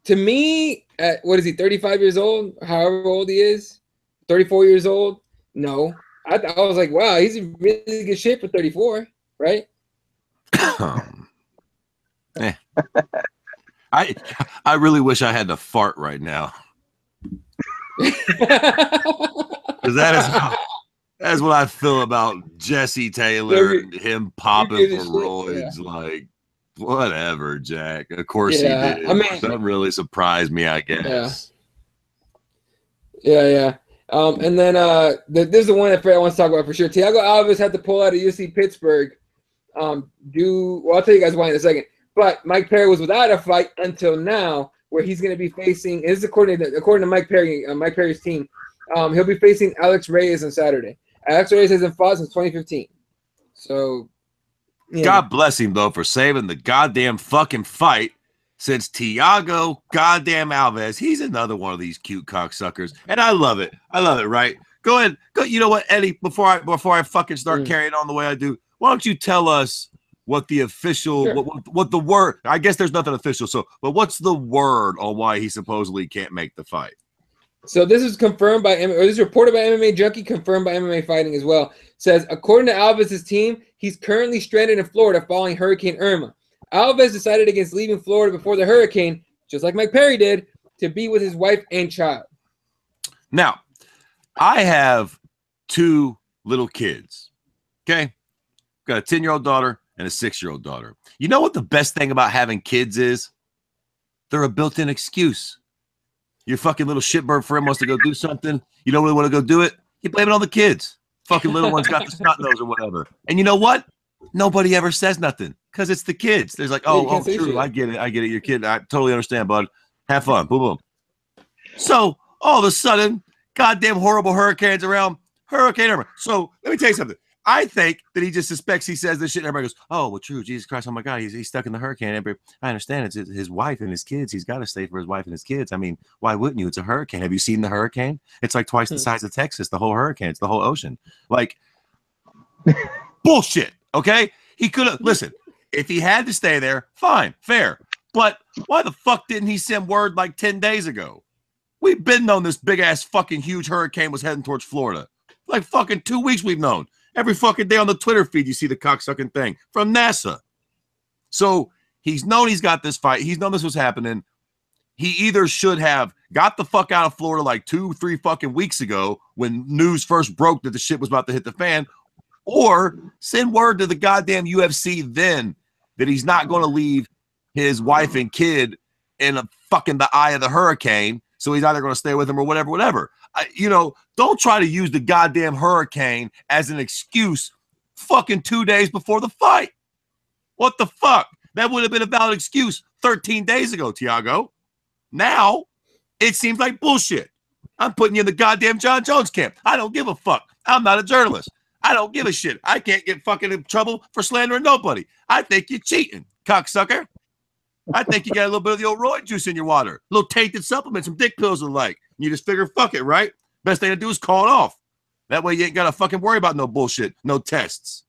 To me, at what is he? 35 years old? However old he is, 34 years old. No, I was like, wow, he's in really good shape for 34, right? I really wish I had to fart right now. Because that's what I feel about Jesse Taylor and him popping for roids. Yeah. Like, whatever, Jack. Of course he did. I mean, that really surprised me, I guess. Yeah. And then this is the one that Fred wants to talk about for sure. Thiago Alves had to pull out of UFC Pittsburgh. I'll tell you guys why in a second. But Mike Perry was without a fight until now, where he's going to be facing. This is according to Mike Perry, Mike Perry's team. He'll be facing Alex Reyes on Saturday. Alex Reyes hasn't fought since 2015. So, yeah. God bless him though for saving the goddamn fucking fight. Since Thiago goddamn Alves, he's another one of these cute cocksuckers, and I love it. Right? Go ahead. Go. You know what, Eddie? Before I fucking start carrying on the way I do, why don't you tell us what the official, what the word? I guess there's nothing official. So, but what's the word on why he supposedly can't make the fight? So this is confirmed by, or this is reported by MMA Junkie, confirmed by MMA Fighting as well. Says according to Alves' team, he's currently stranded in Florida following Hurricane Irma. Alves decided against leaving Florida before the hurricane, just like Mike Perry did, to be with his wife and child. Now, I have 2 little kids. Okay, got a 10-year-old daughter and a 6-year-old daughter. You know what the best thing about having kids is? They're a built-in excuse. Your fucking little shitbird friend wants to go do something. You don't really want to go do it. You blame it on the kids. Fucking little one's got the snot nose or whatever. And you know what? Nobody ever says nothing because it's the kids. There's like, oh, true. I get it. Your kid. I totally understand, bud. Have fun. Boom, boom. So all of a sudden, goddamn horrible hurricanes around. Hurricane Irma. So let me tell you something. I think that he just suspects he says this shit and everybody goes, oh, well, true. Jesus Christ. Oh, my God. He's stuck in the hurricane. I understand. It's his wife and his kids. He's got to stay for his wife and his kids. I mean, why wouldn't you? It's a hurricane. Have you seen the hurricane? It's like twice the size of Texas, the whole hurricane. It's the whole ocean. Like, bullshit. Okay? He could have, listen, if he had to stay there, fine, fair. But why the fuck didn't he send word like 10 days ago? We've been known this big ass fucking huge hurricane was heading towards Florida. Like fucking 2 weeks we've known. Every fucking day on the Twitter feed, you see the cocksucking thing from NASA. So he's known he's got this fight. He's known this was happening. He either should have got the fuck out of Florida like 2-3 fucking weeks ago when news first broke that the shit was about to hit the fan, or send word to the goddamn UFC then that he's not going to leave his wife and kid in a fucking the eye of the hurricane. So he's either going to stay with him or whatever. Don't try to use the goddamn hurricane as an excuse fucking 2 days before the fight. What the fuck? That would have been a valid excuse 13 days ago, Thiago. Now, it seems like bullshit. I'm putting you in the goddamn John Jones camp. I don't give a fuck. I'm not a journalist. I don't give a shit. I can't get fucking in trouble for slandering nobody. I think you're cheating, cocksucker. I think you got a little bit of the old roid juice in your water. A little tainted supplements, some dick pills and like. You just figure, fuck it, right? Best thing to do is call it off. That way you ain't got to fucking worry about no bullshit, no tests.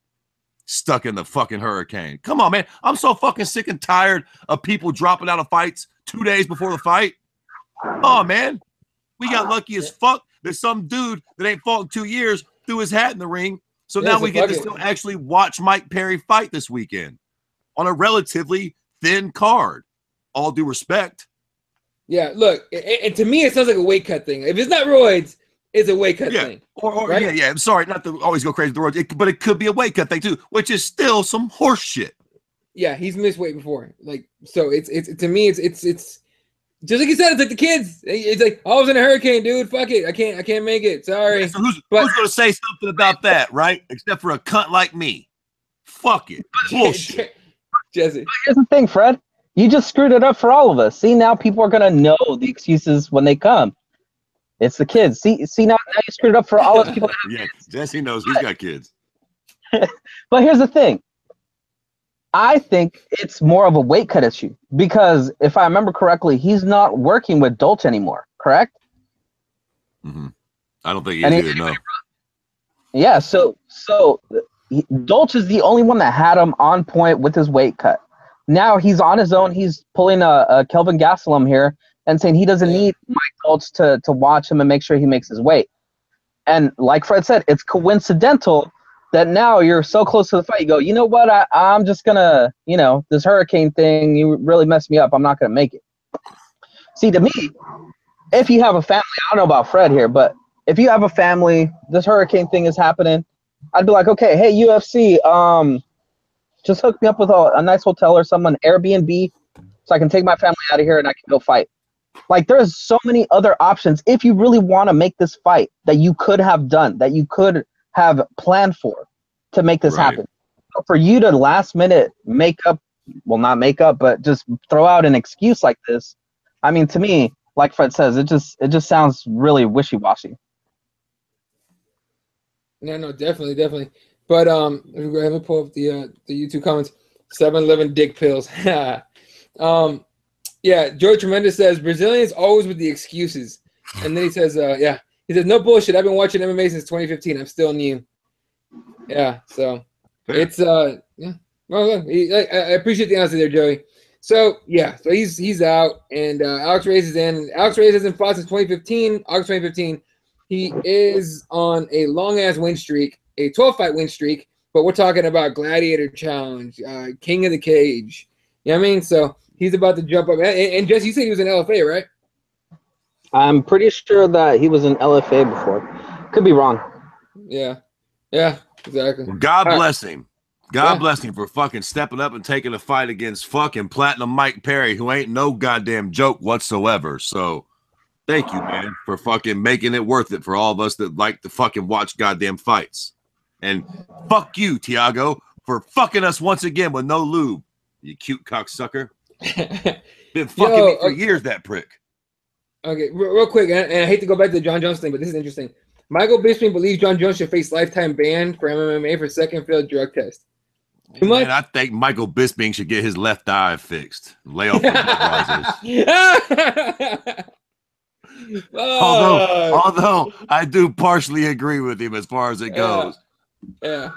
Stuck in the fucking hurricane. Come on, man. I'm so fucking sick and tired of people dropping out of fights 2 days before the fight. Oh, man. We got lucky as fuck that some dude that ain't fought in 2 years threw his hat in the ring. So now we get to still actually watch Mike Perry fight this weekend on a relatively thin card. All due respect. Yeah, look, and to me, it sounds like a weight cut thing. If it's not roids, it's a weight cut thing. Right? Yeah. I'm sorry, not to always go crazy with the roids, but it could be a weight cut thing too, which is still some horse shit. Yeah, he's missed weight before. Like, so it's to me, it's just like you said, it's like the kids. It's like, oh, I was in a hurricane, dude. Fuck it, I can't make it. Sorry. Yeah, so who's going to say something about that, right? Except for a cunt like me. Fuck it. Bullshit. Jesse. But here's the thing, Fred. You just screwed it up for all of us. See, now people are gonna know the excuses when they come. It's the kids. See now you screwed it up for all of us people. Yeah, Jesse knows he's got kids. But here's the thing. I think it's more of a weight cut issue because if I remember correctly, he's not working with Dolce anymore, correct? Mm-hmm. I don't think he is either, no. Yeah, so Dolce is the only one that had him on point with his weight cut. Now he's on his own. He's pulling a Kelvin Gastelum here and saying he doesn't need Mike Dolce to watch him and make sure he makes his weight. And like Fred said, it's coincidental that now you're so close to the fight. You go, you know what? I'm just going to, this hurricane thing, you really messed me up. I'm not going to make it. See, to me, if you have a family, I don't know about Fred here, but if you have a family, this hurricane thing is happening, I'd be like, okay, hey, UFC, just hook me up with a nice hotel or someone, Airbnb, so I can take my family out of here and I can go fight. Like, there's so many other options if you really want to make this fight that you could have done, that you could have planned for to make this happen. So for you to last minute not make up, but just throw out an excuse like this, I mean, to me, like Fred says, it just sounds really wishy-washy. No, definitely. But let me go ahead and pull up the YouTube comments. 7-Eleven dick pills. Yeah, Joe Tremendous says Brazilians always with the excuses, and then he says, he says no bullshit. I've been watching MMA since 2015. I'm still new. Yeah, so it's Well, I appreciate the honesty there, Joey. So so he's out, and Alex Reyes is in. Alex Reyes hasn't fought since 2015. August 2015. He is on a long-ass win streak, a 12-fight win streak, but we're talking about Gladiator Challenge, King of the Cage. You know what I mean? So he's about to jump up. And Jess, you said he was in LFA, right? I'm pretty sure that he was in LFA before. Could be wrong. Yeah, exactly. Well, God bless him. God bless him for fucking stepping up and taking a fight against fucking Platinum Mike Perry, who ain't no goddamn joke whatsoever. So thank you, man, for fucking making it worth it for all of us that like to fucking watch goddamn fights. And fuck you, Tiago, for fucking us once again with no lube. You cute cocksucker. Been fucking me for years, that prick. Okay, real quick, and I hate to go back to the John Jones thing, but this is interesting. Michael Bisping believes John Jones should face lifetime ban for MMA for second failed drug test. Too much? Man, I think Michael Bisping should get his left eye fixed. Lay off the although I do partially agree with him as far as it goes. Yeah.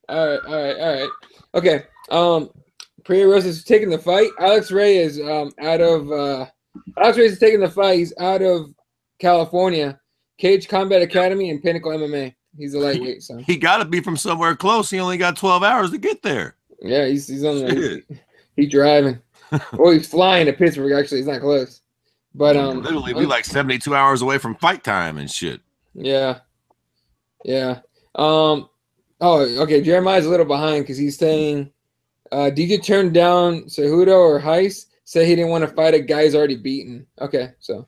All right. Okay. Priya Rose is taking the fight. Alex Reyes is taking the fight. He's out of California. Cage Combat Academy and Pinnacle MMA. He's a lightweight, so he got to be from somewhere close. He only got 12 hours to get there. Yeah, he's on the he's driving. Well, he's flying to Pittsburgh. Actually, he's not close. But literally be like 72 hours away from fight time and shit. Yeah. Oh, okay. Jeremiah's a little behind because he's saying, did you turn down Cejudo or Heiss? Say he didn't want to fight a guy he's already beaten. Okay, so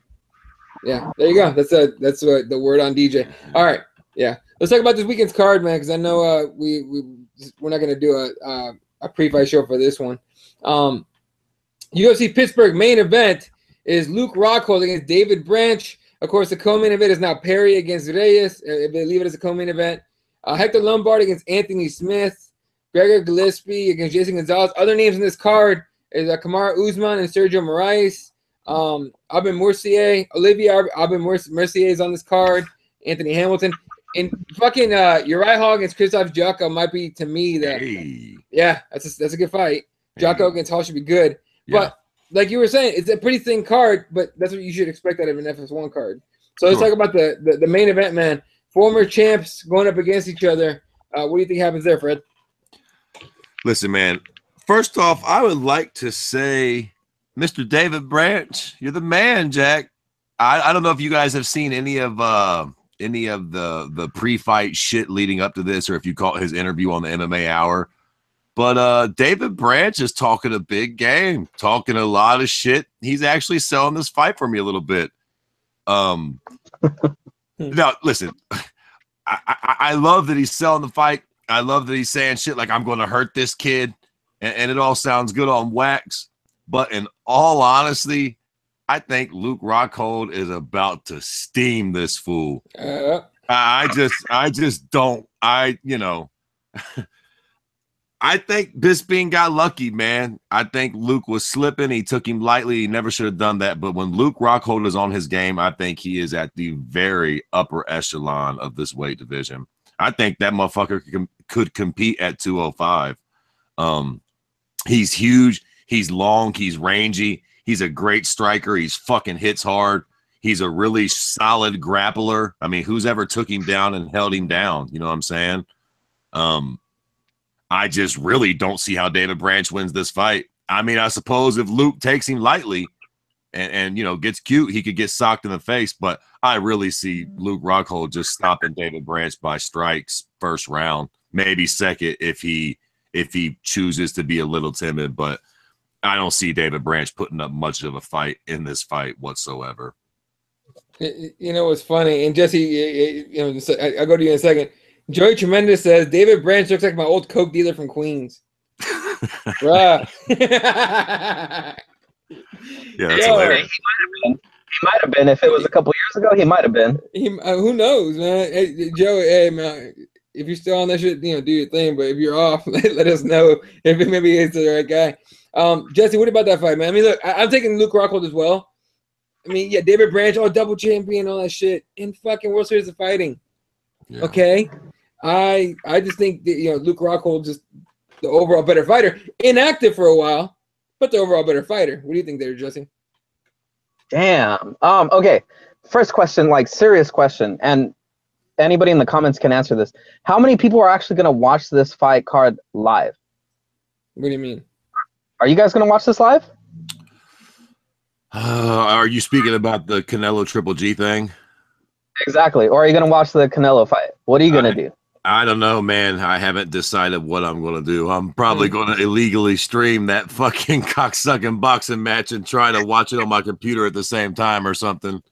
yeah, there you go. That's the word on DJ. All right, yeah. Let's talk about this weekend's card, man, because I know we're not gonna do a pre-fight show for this one. UFC Pittsburgh main event is Luke Rockhold against David Branch. Of course, the co-main event is now Perry against Reyes. If they leave it as a co-main event, Hector Lombard against Anthony Smith. Gregor Gillespie against Jason Gonzalez. Other names in this card is Kamaru Usman and Sergio Moraes. Abin Mercier, Olivia Abin Mercier is on this card. Anthony Hamilton. And fucking Uriah Hall against Krzysztof Jotko might be, to me, that's a good fight. Jotko against Hall should be good. Yeah. But like you were saying, it's a pretty thin card, but that's what you should expect out of an FS1 card. So let's talk about the main event, man. Former champs going up against each other. What do you think happens there, Fred? Listen, man. First off, I would like to say, Mr. David Branch, you're the man, Jack. I don't know if you guys have seen any of the pre-fight shit leading up to this, or if you caught his interview on the MMA Hour. But David Branch is talking a big game, talking a lot of shit. He's actually selling this fight for me a little bit. Now, listen, I love that he's selling the fight. I love that he's saying shit like, I'm going to hurt this kid. And it all sounds good on wax. But in all honesty, I think Luke Rockhold is about to steam this fool. I just don't. I think Bisping got lucky, man. I think Luke was slipping. He took him lightly. He never should have done that. But when Luke Rockhold is on his game, I think he is at the very upper echelon of this weight division. I think that motherfucker could compete at 205. He's huge. He's long. He's rangy. He's a great striker. He's fucking hits hard. He's a really solid grappler. I mean, who's ever took him down and held him down? You know what I'm saying? I just really don't see how David Branch wins this fight. I mean, I suppose if Luke takes him lightly and you know, gets cute, he could get socked in the face. But I really see Luke Rockhold just stopping David Branch by strikes first round, maybe second if he chooses to be a little timid. But I don't see David Branch putting up much of a fight in this fight whatsoever. You know what's funny? And Jesse, you know, I'll go to you in a second. Joey Tremendous says David Branch looks like my old Coke dealer from Queens. Bruh. Yeah, that's hilarious. He might have been if it was a couple years ago. He might have been. Who knows, man? Hey, Joey, hey man, if you're still on that shit, you know, do your thing. But if you're off, let us know if it maybe is the right guy. Jesse, what about that fight, man? I mean, look, I'm taking Luke Rockhold as well. I mean, yeah, David Branch, double champion, all that shit, in fucking World Series of Fighting. Yeah. Okay, I just think that, you know, Luke Rockhold just the overall better fighter, inactive for a while, but the overall better fighter. What do you think there, Jesse? Damn. Okay. First question, like serious question, and anybody in the comments can answer this. How many people are actually going to watch this fight card live? What do you mean? Are you guys going to watch this live? Are you speaking about the Canelo Triple G thing? Exactly. Or are you going to watch the Canelo fight? What are you going to do? I don't know, man. I haven't decided what I'm going to do. I'm probably going to illegally stream that fucking cocksucking boxing match and try to watch it on my computer at the same time or something.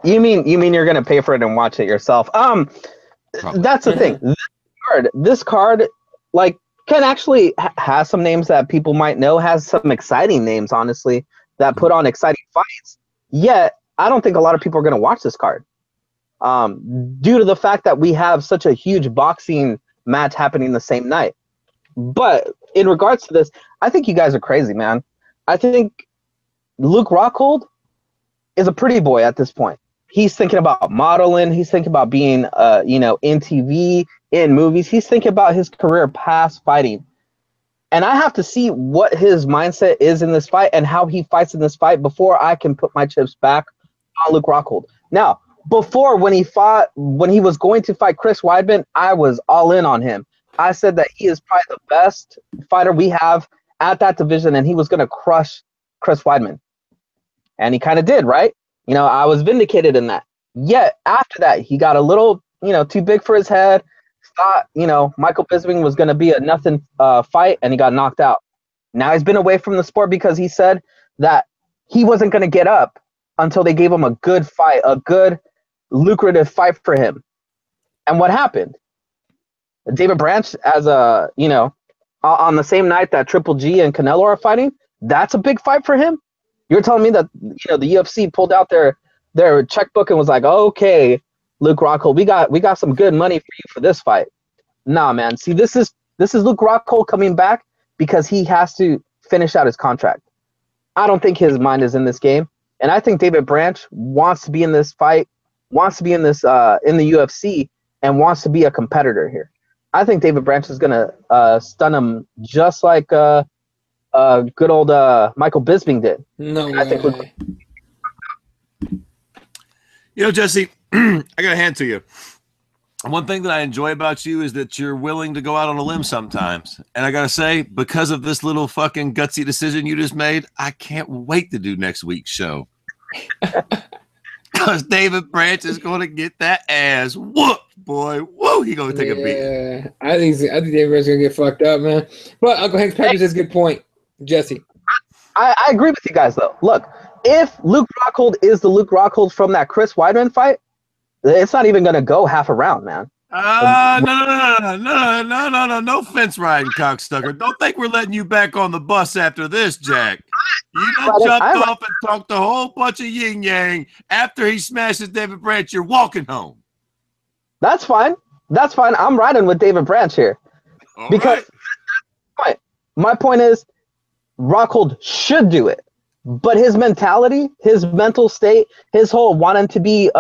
You mean you're going to pay for it and watch it yourself? That's the thing. This card, like, can actually has some names that people might know, has some exciting names, honestly, that put on exciting fights. Yet, I don't think a lot of people are going to watch this card. Due to the fact that we have such a huge boxing match happening the same night. But in regards to this, I think you guys are crazy, man. I think Luke Rockhold is a pretty boy at this point. He's thinking about modeling. He's thinking about being, in TV, in movies. He's thinking about his career past fighting. And I have to see what his mindset is in this fight and how he fights in this fight before I can put my chips back on Luke Rockhold. Now, before, when he was going to fight Chris Weidman, I was all in on him. I said that he is probably the best fighter we have at that division, and he was going to crush Chris Weidman. And he kind of did, right? You know, I was vindicated in that. Yet, after that, he got a little, too big for his head. Thought, Michael Bisping was going to be a nothing fight, and he got knocked out. Now he's been away from the sport because he said that he wasn't going to get up until they gave him a good fight, a good lucrative fight for him. And what happened? David Branch, as on the same night that Triple G and Canelo are fighting, that's a big fight for him. You're telling me that the UFC pulled out their checkbook and was like, okay, Luke Rockhold, we got some good money for you for this fight. Nah, man. See, this is Luke Rockhold coming back because he has to finish out his contract. I don't think his mind is in this game, and I think David Branch wants to be in this fight, wants to be in this in the UFC, and wants to be a competitor here. I think David Branch is gonna stun him just like good old Michael Bisping did. No way. Jesse, I got a hand to you. One thing that I enjoy about you is that you're willing to go out on a limb sometimes. And I got to say, because of this little fucking gutsy decision you just made, I can't wait to do next week's show. Because David Branch is going to get that ass whooped, boy. Whoa, he going to take a beat. I think David Branch is going to get fucked up, man. But Uncle Hank Patrick has a good point, Jesse. I agree with you guys, though. Look, if Luke Rockhold is the Luke Rockhold from that Chris Weidman fight, it's not even going to go half a round, man. No fence riding, cocksucker. Don't think we're letting you back on the bus after this, Jack. You done jumped off and talked a whole bunch of yin yang. After he smashes David Branch, you're walking home. That's fine. That's fine. I'm riding with David Branch here. All because right. my point is, Rockhold should do it. But his mentality, his mental state, his whole wanting to be,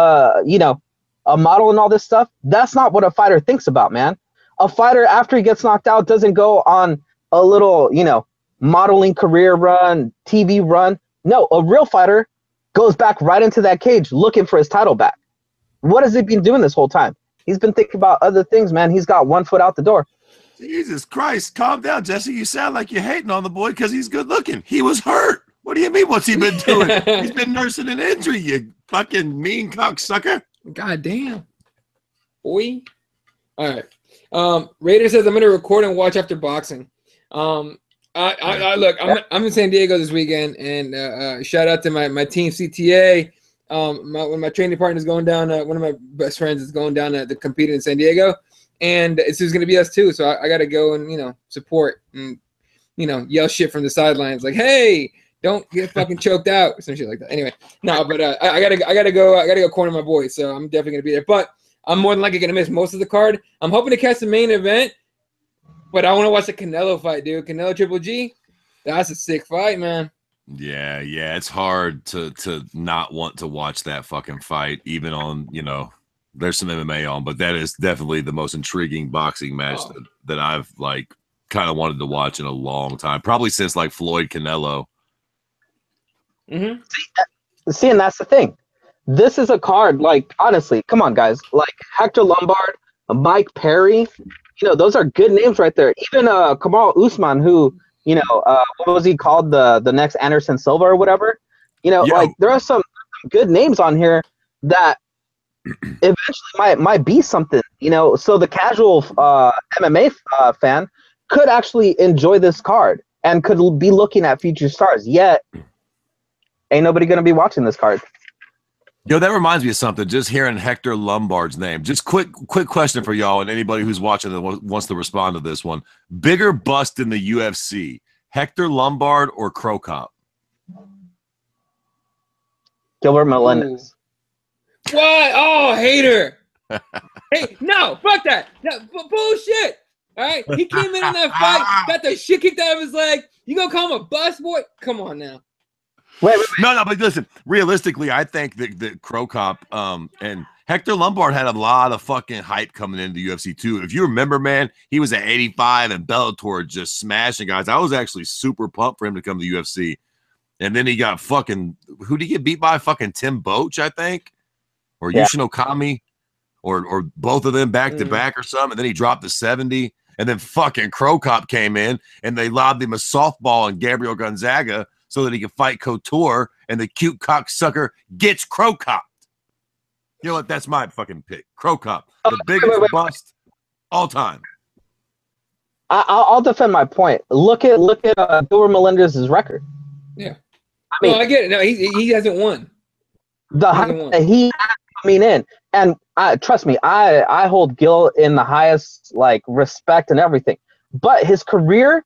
a model and all this stuff, that's not what a fighter thinks about, man. A fighter, after he gets knocked out, doesn't go on a little, modeling career run, TV run. No, a real fighter goes back right into that cage looking for his title back. What has he been doing this whole time? He's been thinking about other things, man. He's got one foot out the door. Jesus Christ, calm down, Jesse. You sound like you're hating on the boy because he's good looking. He was hurt. What do you mean? What's he been doing? He's been nursing an injury, you fucking mean cocksucker. God damn. Boy. All right. Raider says I'm gonna record and watch after boxing. Look, I'm in San Diego this weekend, and shout out to my team CTA. One of my training partners going down. One of my best friends is going down to compete in San Diego, and it's just gonna be us too. So I gotta go and support and yell shit from the sidelines like, hey, don't get fucking choked out or some shit like that. Anyway, no, but I gotta go corner my boys, so I'm definitely gonna be there. But I'm more than likely gonna miss most of the card. I'm hoping to catch the main event, but I want to watch the Canelo fight, dude. Canelo Triple G, that's a sick fight, man. Yeah, it's hard to not want to watch that fucking fight, even on there's some MMA on, but that is definitely the most intriguing boxing match that I've kind of wanted to watch in a long time, probably since Floyd Canelo. Mm-hmm. See, and that's the thing. This is a card, honestly, come on, guys. Hector Lombard, Mike Perry, those are good names right there. Even Kamal Usman, who, what was he called? The next Anderson Silva or whatever. There are some good names on here that eventually might be something, so the casual MMA fan could actually enjoy this card and could be looking at future stars. Yet, ain't nobody going to be watching this card. That reminds me of something. Just hearing Hector Lombard's name. Just quick question for y'all and anybody who's watching that wants to respond to this one. Bigger bust in the UFC, Hector Lombard or Crow Cop? Gilbert Melendez. What? Oh, hater. Hey, no, fuck that. No, bullshit. All right, he came in on that fight, got the shit kicked out of his leg. You gonna call him a bus boy? Come on now. Wait. No, but listen, realistically, I think that Crow Cop and Hector Lombard had a lot of fucking hype coming into the UFC too. If you remember, man, he was at 85 and Bellator just smashing guys. I was actually super pumped for him to come to the UFC. And then he got fucking, who did he get beat by? Fucking Tim Boach, I think, or Yushin Okami, or both of them back to back or something. And then he dropped to 70. And then fucking Crow Cop came in and they lobbed him a softball on Gabriel Gonzaga so that he could fight Couture, and the cute cocksucker gets Crow Cop. You know what? That's my fucking pick. Crow Cop, the biggest bust all time. I'll defend my point. Look at Gilbert Melendez's record. Yeah. I get it. No, he hasn't won. He coming in, and trust me, I hold Gil in the highest respect and everything. But his career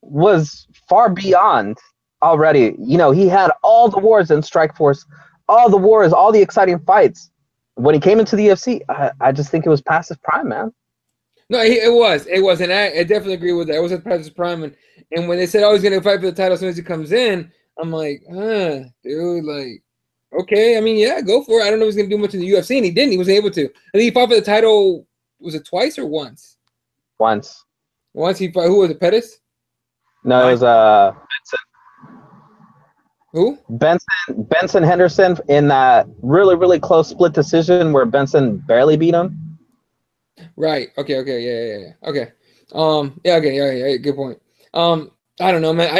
was far beyond already. He had all the wars in Strikeforce, all the wars, all the exciting fights. When he came into the UFC, I just think it was past his prime, man. No, it was, and I definitely agree with that. It was past his prime, and when they said, he's gonna fight for the title as soon as he comes in, I'm like, dude, okay. I mean, yeah, go for it. I don't know if he's gonna do much in the UFC, and he didn't. He wasn't able to. I think he fought for the title. Was it twice or once? Once he fought. Who was it? Pettis? No, it was Benson. Who? Benson Henderson in that really, really close split decision where Benson barely beat him. Right. Okay. Yeah. Okay. Yeah. Good point. I don't know, man.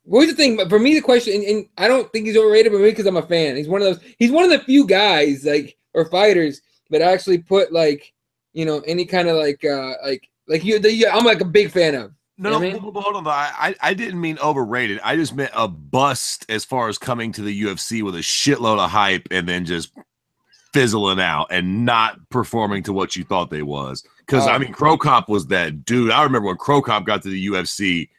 What was the thing? For me, the question, and I don't think he's overrated, but maybe because I'm a fan. He's one of the few guys or fighters that actually put any kind of I'm a big fan of. No, hold on. I didn't mean overrated. I just meant a bust as far as coming to the UFC with a shitload of hype and then just fizzling out and not performing to what you thought they was. Because I mean, Crow Cop was that dude. I remember when Crow Cop got to the UFC,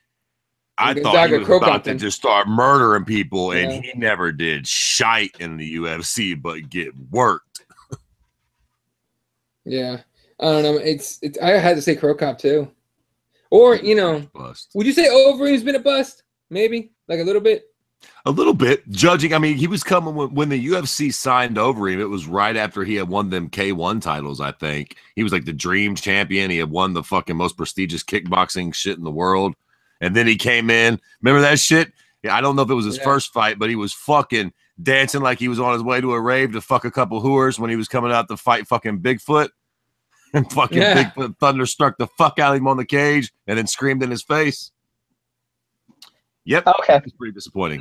I thought he was about to just start murdering people, and he never did shite in the UFC, but get worked. Yeah, I don't know. It's. I had to say Crow Cop too, or you know, would you say Overeem's been a bust? Maybe like a little bit. A little bit. Judging, I mean, he was coming when the UFC signed Overeem. It was right after he had won them K1 titles. I think he was like the dream champion. He had won the fucking most prestigious kickboxing shit in the world. And then he came in. Remember that shit? I don't know if it was his first fight, but he was fucking dancing like he was on his way to a rave to fuck a couple whores when he was coming out to fight fucking Bigfoot. And fucking Bigfoot thunderstruck the fuck out of him on the cage and then screamed in his face. Yep. Okay. It's pretty disappointing.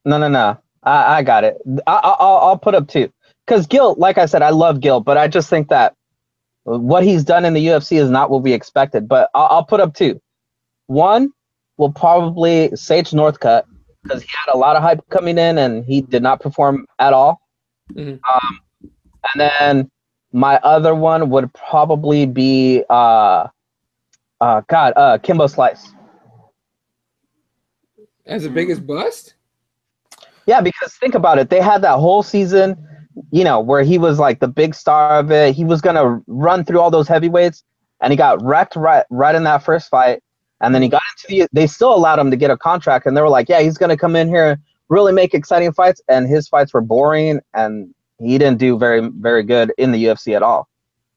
No. I got it. I'll put up 2. Because Gil, like I said, I love Gil, but I just think that what he's done in the UFC is not what we expected. But I'll put up 2. 1 will probably Sage Northcutt, because he had a lot of hype coming in and he did not perform at all. And then my other one would probably be Kimbo Slice. As the biggest bust? Yeah, because think about it. They had that whole season, you know, where he was like the big star of it. He was going to run through all those heavyweights, and he got wrecked right in that first fight. And then he got into they still allowed him to get a contract, and they were like, yeah, he's going to come in here, really make exciting fights. And his fights were boring, and he didn't do very, very good in the UFC at all.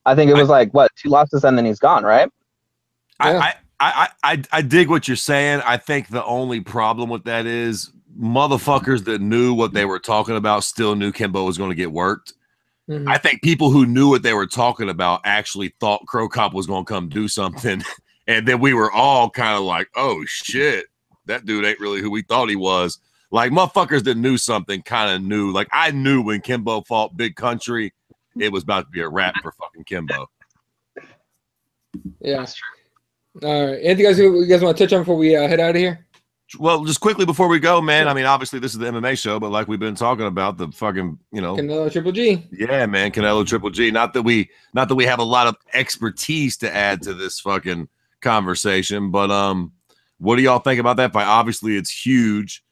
I think it was 2 losses, and then he's gone, right? Yeah. I dig what you're saying. I think the only problem with that is motherfuckers that knew what they were talking about still knew Kimbo was going to get worked. I think people who knew what they were talking about actually thought Crow Cop was going to come do something. And then we were all kind of like, oh, shit, that dude ain't really who we thought he was. Like, motherfuckers that knew something kind of knew. Like, I knew when Kimbo fought Big Country, it was about to be a wrap for fucking Kimbo. Yeah. That's true. All right. Anything else you guys want to touch on before we head out of here? Well, just quickly before we go, man. I mean, obviously, this is the MMA show, but like we've been talking about, the fucking, you know, Canelo Triple G. Yeah, man, Canelo Triple G. Not that we have a lot of expertise to add to this fucking conversation, but what do y'all think about that fight? Obviously, it's huge.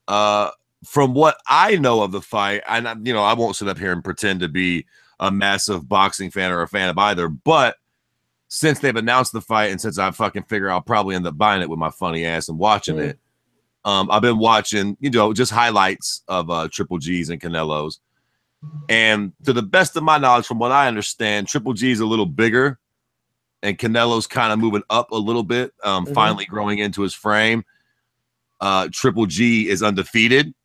From what I know of the fight, and I won't sit up here and pretend to be a massive boxing fan or a fan of either, but since they've announced the fight and since I fucking figure I'll probably end up buying it with my funny ass and watching it, I've been watching, just highlights of Triple G's and Canelo's. And to the best of my knowledge, from what I understand, Triple G's a little bigger and Canelo's kind of moving up a little bit, finally growing into his frame. Triple G is undefeated,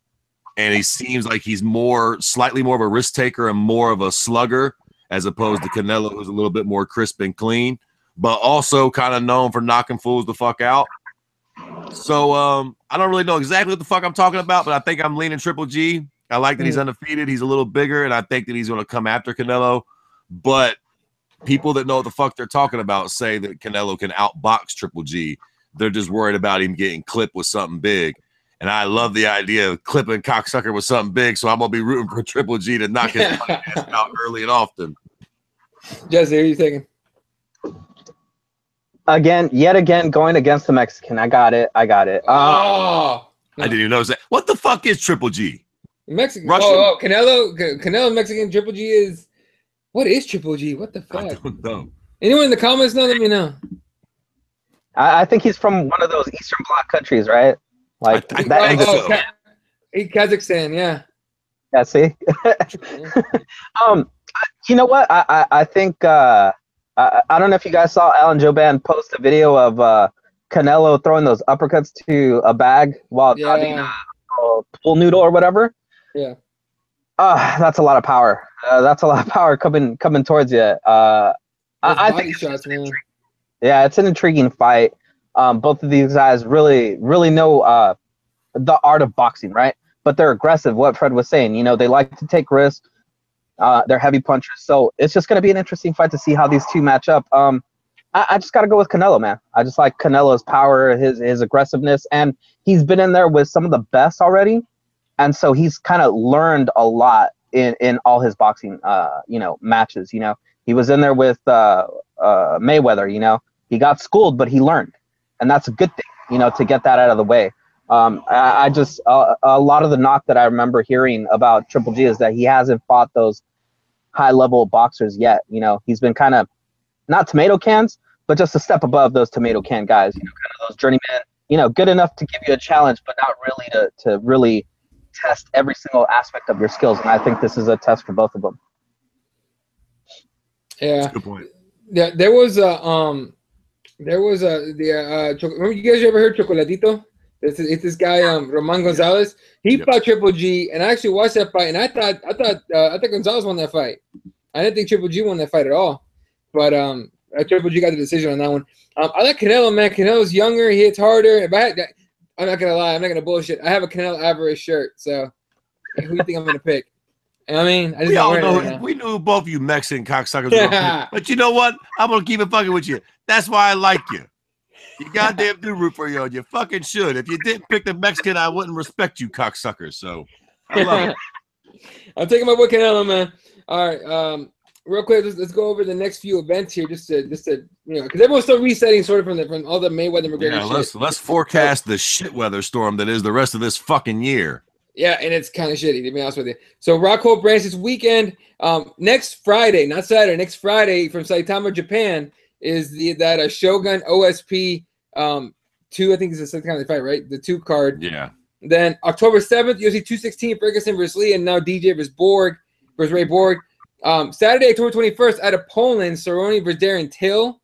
and he seems like he's slightly more of a risk taker and more of a slugger, as opposed to Canelo, who's a little bit more crisp and clean, but also kind of known for knocking fools the fuck out. So I don't really know exactly what the fuck I'm talking about, but I think I'm leaning Triple G. I like that he's undefeated. He's a little bigger, and I think that he's going to come after Canelo. But people that know what the fuck they're talking about say that Canelo can outbox Triple G. They're just worried about him getting clipped with something big. And I love the idea of clipping cocksucker with something big, so I'm going to be rooting for Triple G to knock his ass out early and often. Jesse, who are you thinking? Yet again, going against the Mexican. I got it. I didn't even notice that. What the fuck is Triple G? Mexican. Russian? Oh, Canelo Mexican. Triple G is. What is Triple G? What the fuck? I don't know. Anyone in the comments know? Let me know. I think he's from one of those Eastern Bloc countries, right? Like I think so. Kazakhstan, yeah. Yeah, see? You know what? I think I don't know if you guys saw Alan Joban post a video of Canelo throwing those uppercuts to a bag while dodging a pool noodle or whatever. Yeah. That's a lot of power. That's a lot of power coming towards you. I think shots, man. Yeah, it's an intriguing fight. Both of these guys really know the art of boxing, right? But they're aggressive. What Fred was saying, they like to take risks. They're heavy punchers, so it's just going to be an interesting fight to see how these two match up. I just got to go with Canelo, man. I just like Canelo's power, his aggressiveness, and he's been in there with some of the best already, and so he's kind of learned a lot in all his boxing matches. He was in there with Mayweather. He got schooled, but he learned, and that's a good thing. To get that out of the way. I just a lot of the knock that I remember hearing about Triple G is that he hasn't fought those high level boxers yet. He's been kind of not tomato cans, but just a step above those tomato can guys. Kind of those journeymen. Good enough to give you a challenge, but not really to really test every single aspect of your skills. And I think this is a test for both of them. Yeah, that's a good point. Yeah, there was remember you guys ever heard Chocolatito? It's this guy Roman Gonzalez. He fought Triple G, and I actually watched that fight, and I thought Gonzalez won that fight. I didn't think Triple G won that fight at all, but Triple G got the decision on that one. I like Canelo, man. Canelo's younger, he hits harder. I'm not gonna lie, I'm not gonna bullshit. I have a Canelo Alvarez shirt, so who do you think I'm gonna pick? I mean, I just we all know right we knew both you Mexican cocksuckers were gonna pick, but you know what? I'm gonna keep it fucking with you. That's why I like you. You goddamn do root for you. You fucking should. If you didn't pick the Mexican, I wouldn't respect you, cocksuckers. So I love it. I'm taking my boy Canelo, man. All right, real quick, let's go over the next few events here, just to because everyone's still resetting sort of from all the Mayweather McGregor shit. Let's forecast the shit weather storm that is the rest of this fucking year. Yeah, and it's kind of shitty, to be honest with you. So Rockhold Branch this weekend, next Friday, not Saturday, next Friday from Saitama, Japan, is that Shogun OSP 2, I think is the second time they fight, right? The 2 card. Yeah. Then October 7th, UFC 216, Ferguson versus Lee, and now DJ versus Ray Borg. Saturday, October 21st, out of Poland, Cerrone versus Darren Till.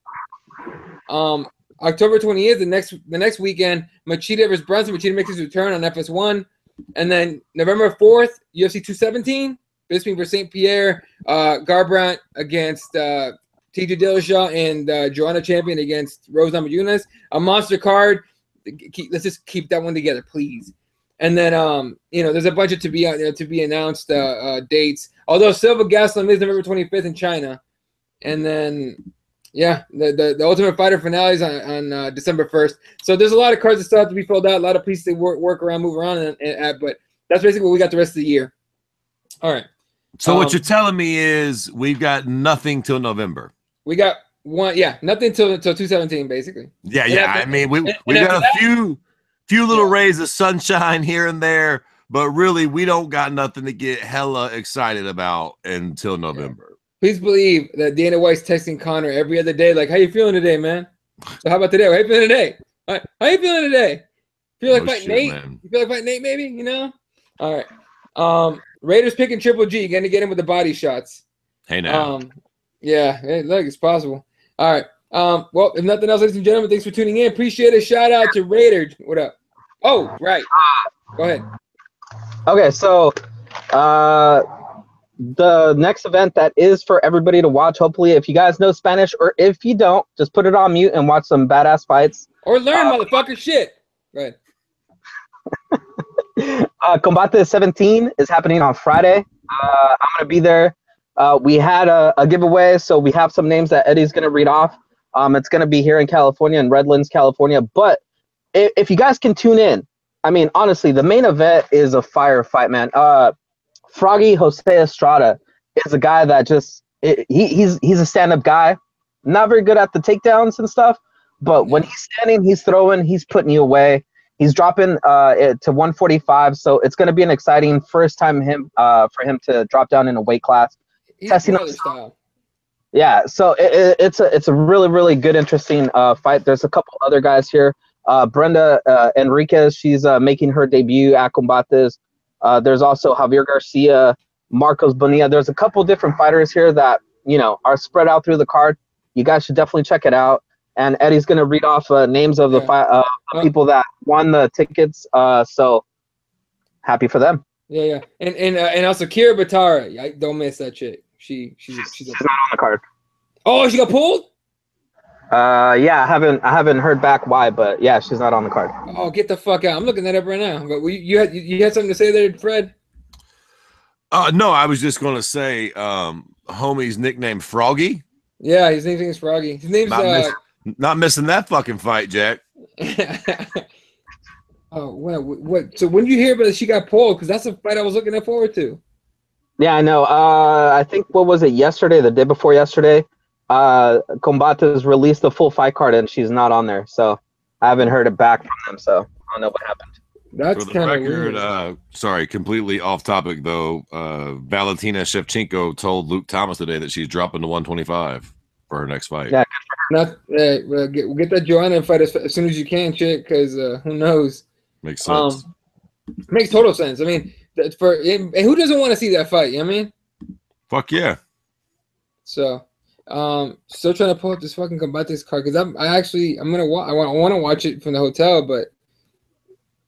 October 28th, the next weekend, Machida versus Brunson. Machida makes his return on FS1. And then November 4th, UFC 217, Bisping versus St. Pierre, Garbrandt against TJ Dillashaw, and Joanna Champion against Rose Namajunas. A monster card. Let's just keep that one together, please. And then there's a bunch of to be announced dates. Although Silva Gaslam is November 25th in China, and then the Ultimate Fighter finales on December 1st. So there's a lot of cards that still have to be filled out. A lot of pieces to work around, move around, but that's basically what we got the rest of the year. All right. So what you're telling me is we've got nothing till November. We got nothing till 217 basically. Yeah. I mean, we got a few little rays of sunshine here and there, but really we don't got nothing to get hella excited about until November. Please believe that Dana White's texting Connor every other day, like, how you feeling today, man? So how about today? How you feeling today? How you feeling today? Feel like fighting Nate? Man. You feel like fighting Nate, maybe? All right. Raiders picking Triple G. Gonna get him with the body shots. Hey now. Hey, look, it's possible. All right. Well, if nothing else, ladies and gentlemen, thanks for tuning in. Appreciate it. Shout out to Raiders. What up? Oh, right. Go ahead. Okay, so the next event that is for everybody to watch, hopefully, if you guys know Spanish, or if you don't, just put it on mute and watch some badass fights. Or learn, motherfucker, shit. Go ahead. Combate 17 is happening on Friday. I'm going to be there. We had a giveaway, so we have some names that Eddie's going to read off. It's going to be here in California, in Redlands, California. But if you guys can tune in, I mean, honestly, the main event is a fire fight, man. Froggy Jose Estrada is a guy that he's a stand-up guy. Not very good at the takedowns and stuff, but when he's standing, he's throwing, he's putting you away. He's dropping it to 145, so it's going to be an exciting first time for him to drop down in a weight class. Testing out style. Yeah, so it's a really, really good, interesting fight. There's a couple other guys here. Brenda Enriquez, she's making her debut at Combates. There's also Javier Garcia, Marcos Bonilla. There's a couple different fighters here that are spread out through the card. You guys should definitely check it out. And Eddie's gonna read off names of the people that won the tickets. So happy for them. Yeah. And also Kira Batara. Don't miss that chick. She's not on the card. Oh, she got pulled? Yeah, I haven't heard back why, but yeah, she's not on the card. Oh, get the fuck out! I'm looking that up right now. But you had something to say there, Fred? No, I was just gonna say, homie's nickname Froggy. Yeah, his name is Froggy. His name's not missing that fucking fight, Jack. Oh, what? So when did you hear about that she got pulled? Because that's a fight I was looking forward to. Yeah, I know. I think what was it yesterday, the day before yesterday? Combates released the full fight card, and she's not on there. So I haven't heard it back from them. So I don't know what happened. That's For the kind of record, weird. sorry, completely off topic though. Valentina Shevchenko told Luke Thomas today that she's dropping to 125 for her next fight. Yeah. Not get that Joanna fight as soon as you can, chick, because who knows? Makes sense. Makes total sense. I mean, and who doesn't want to see that fight? You know what I mean? Fuck yeah. So, still trying to pull up this fucking Combates card because I'm gonna I want to watch it from the hotel, but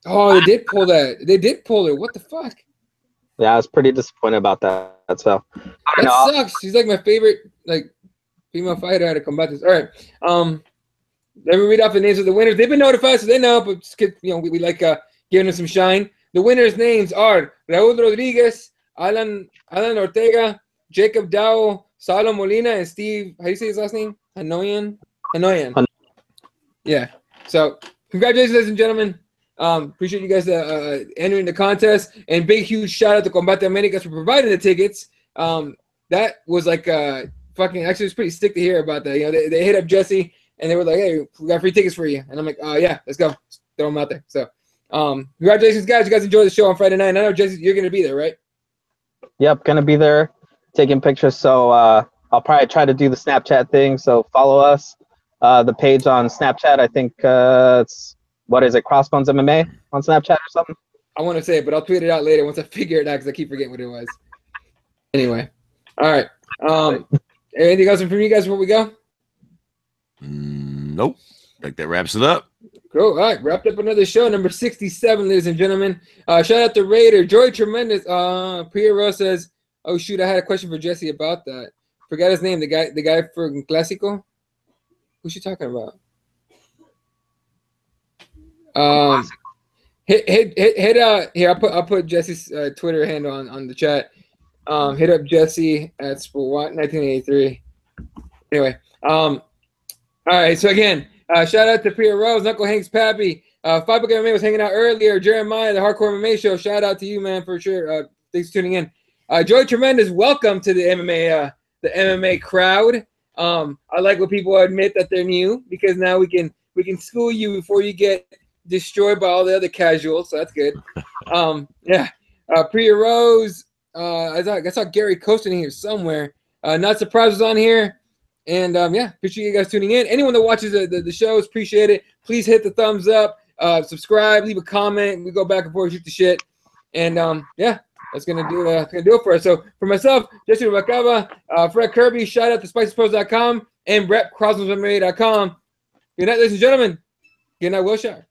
oh, they did pull that. They did pull it. What the fuck? Yeah, I was pretty disappointed about that. So that sucks. She's like my favorite female fighter out of Combates. All right. Let me read off the names of the winners. They've been notified, so they know. But we like giving them some shine. The winners' names are Raul Rodriguez, Alan Ortega, Jacob Dow, Salo Molina, and Steve. How do you say his last name? Hanoyan. Yeah. So congratulations, ladies and gentlemen. Appreciate you guys entering the contest, and big huge shout out to Combate Americas for providing the tickets. That was like fucking. Actually, it was pretty sick to hear about that. You know, they hit up Jesse and they were like, "Hey, we got free tickets for you," and I'm like, "Oh yeah, let's go, throw them out there." So. Congratulations, guys. You guys enjoy the show on Friday night. I know, Jesse, you're going to be there, right? Yep, going to be there taking pictures. So I'll probably try to do the Snapchat thing. So follow us. The page on Snapchat, I think it's, what is it, Crossbones MMA on Snapchat or something? I want to say it, but I'll tweet it out later once I figure it out because I keep forgetting what it was. Anyway. All right. Anything else from you guys before we go? Nope. I think that wraps it up. Cool. All right, wrapped up another show, number 67, ladies and gentlemen. Shout out to Raider. Joy Tremendous. Piero says, oh, shoot, I had a question for Jesse about that. Forgot his name, the guy for Clásico. Who's she talking about? Here, I'll put Jesse's Twitter handle on the chat. Hit up Jesse at Sport 1983. Anyway, all right, so again, shout out to Priya Rose, Knuckle Hanks, Pappy. Five Book MMA was hanging out earlier. Jeremiah, the Hardcore MMA Show. Shout out to you, man, for sure. Thanks for tuning in. Joy Tremendous, welcome to the MMA crowd. I like when people admit that they're new because now we can school you before you get destroyed by all the other casuals. So that's good. Yeah. Priya Rose. I saw Gary Coasting here somewhere. Not Surprised was on here. And yeah, appreciate you guys tuning in. Anyone that watches the shows, appreciate it. Please hit the thumbs up, subscribe, leave a comment. We go back and forth, shoot the shit. And yeah, that's gonna do it for us. So for myself, Jesse Bacaba, Fred Kirby, shout out to SpicyPros.com and BrettCrossmanMMA.com. Good night, ladies and gentlemen. Good night, Wilshire.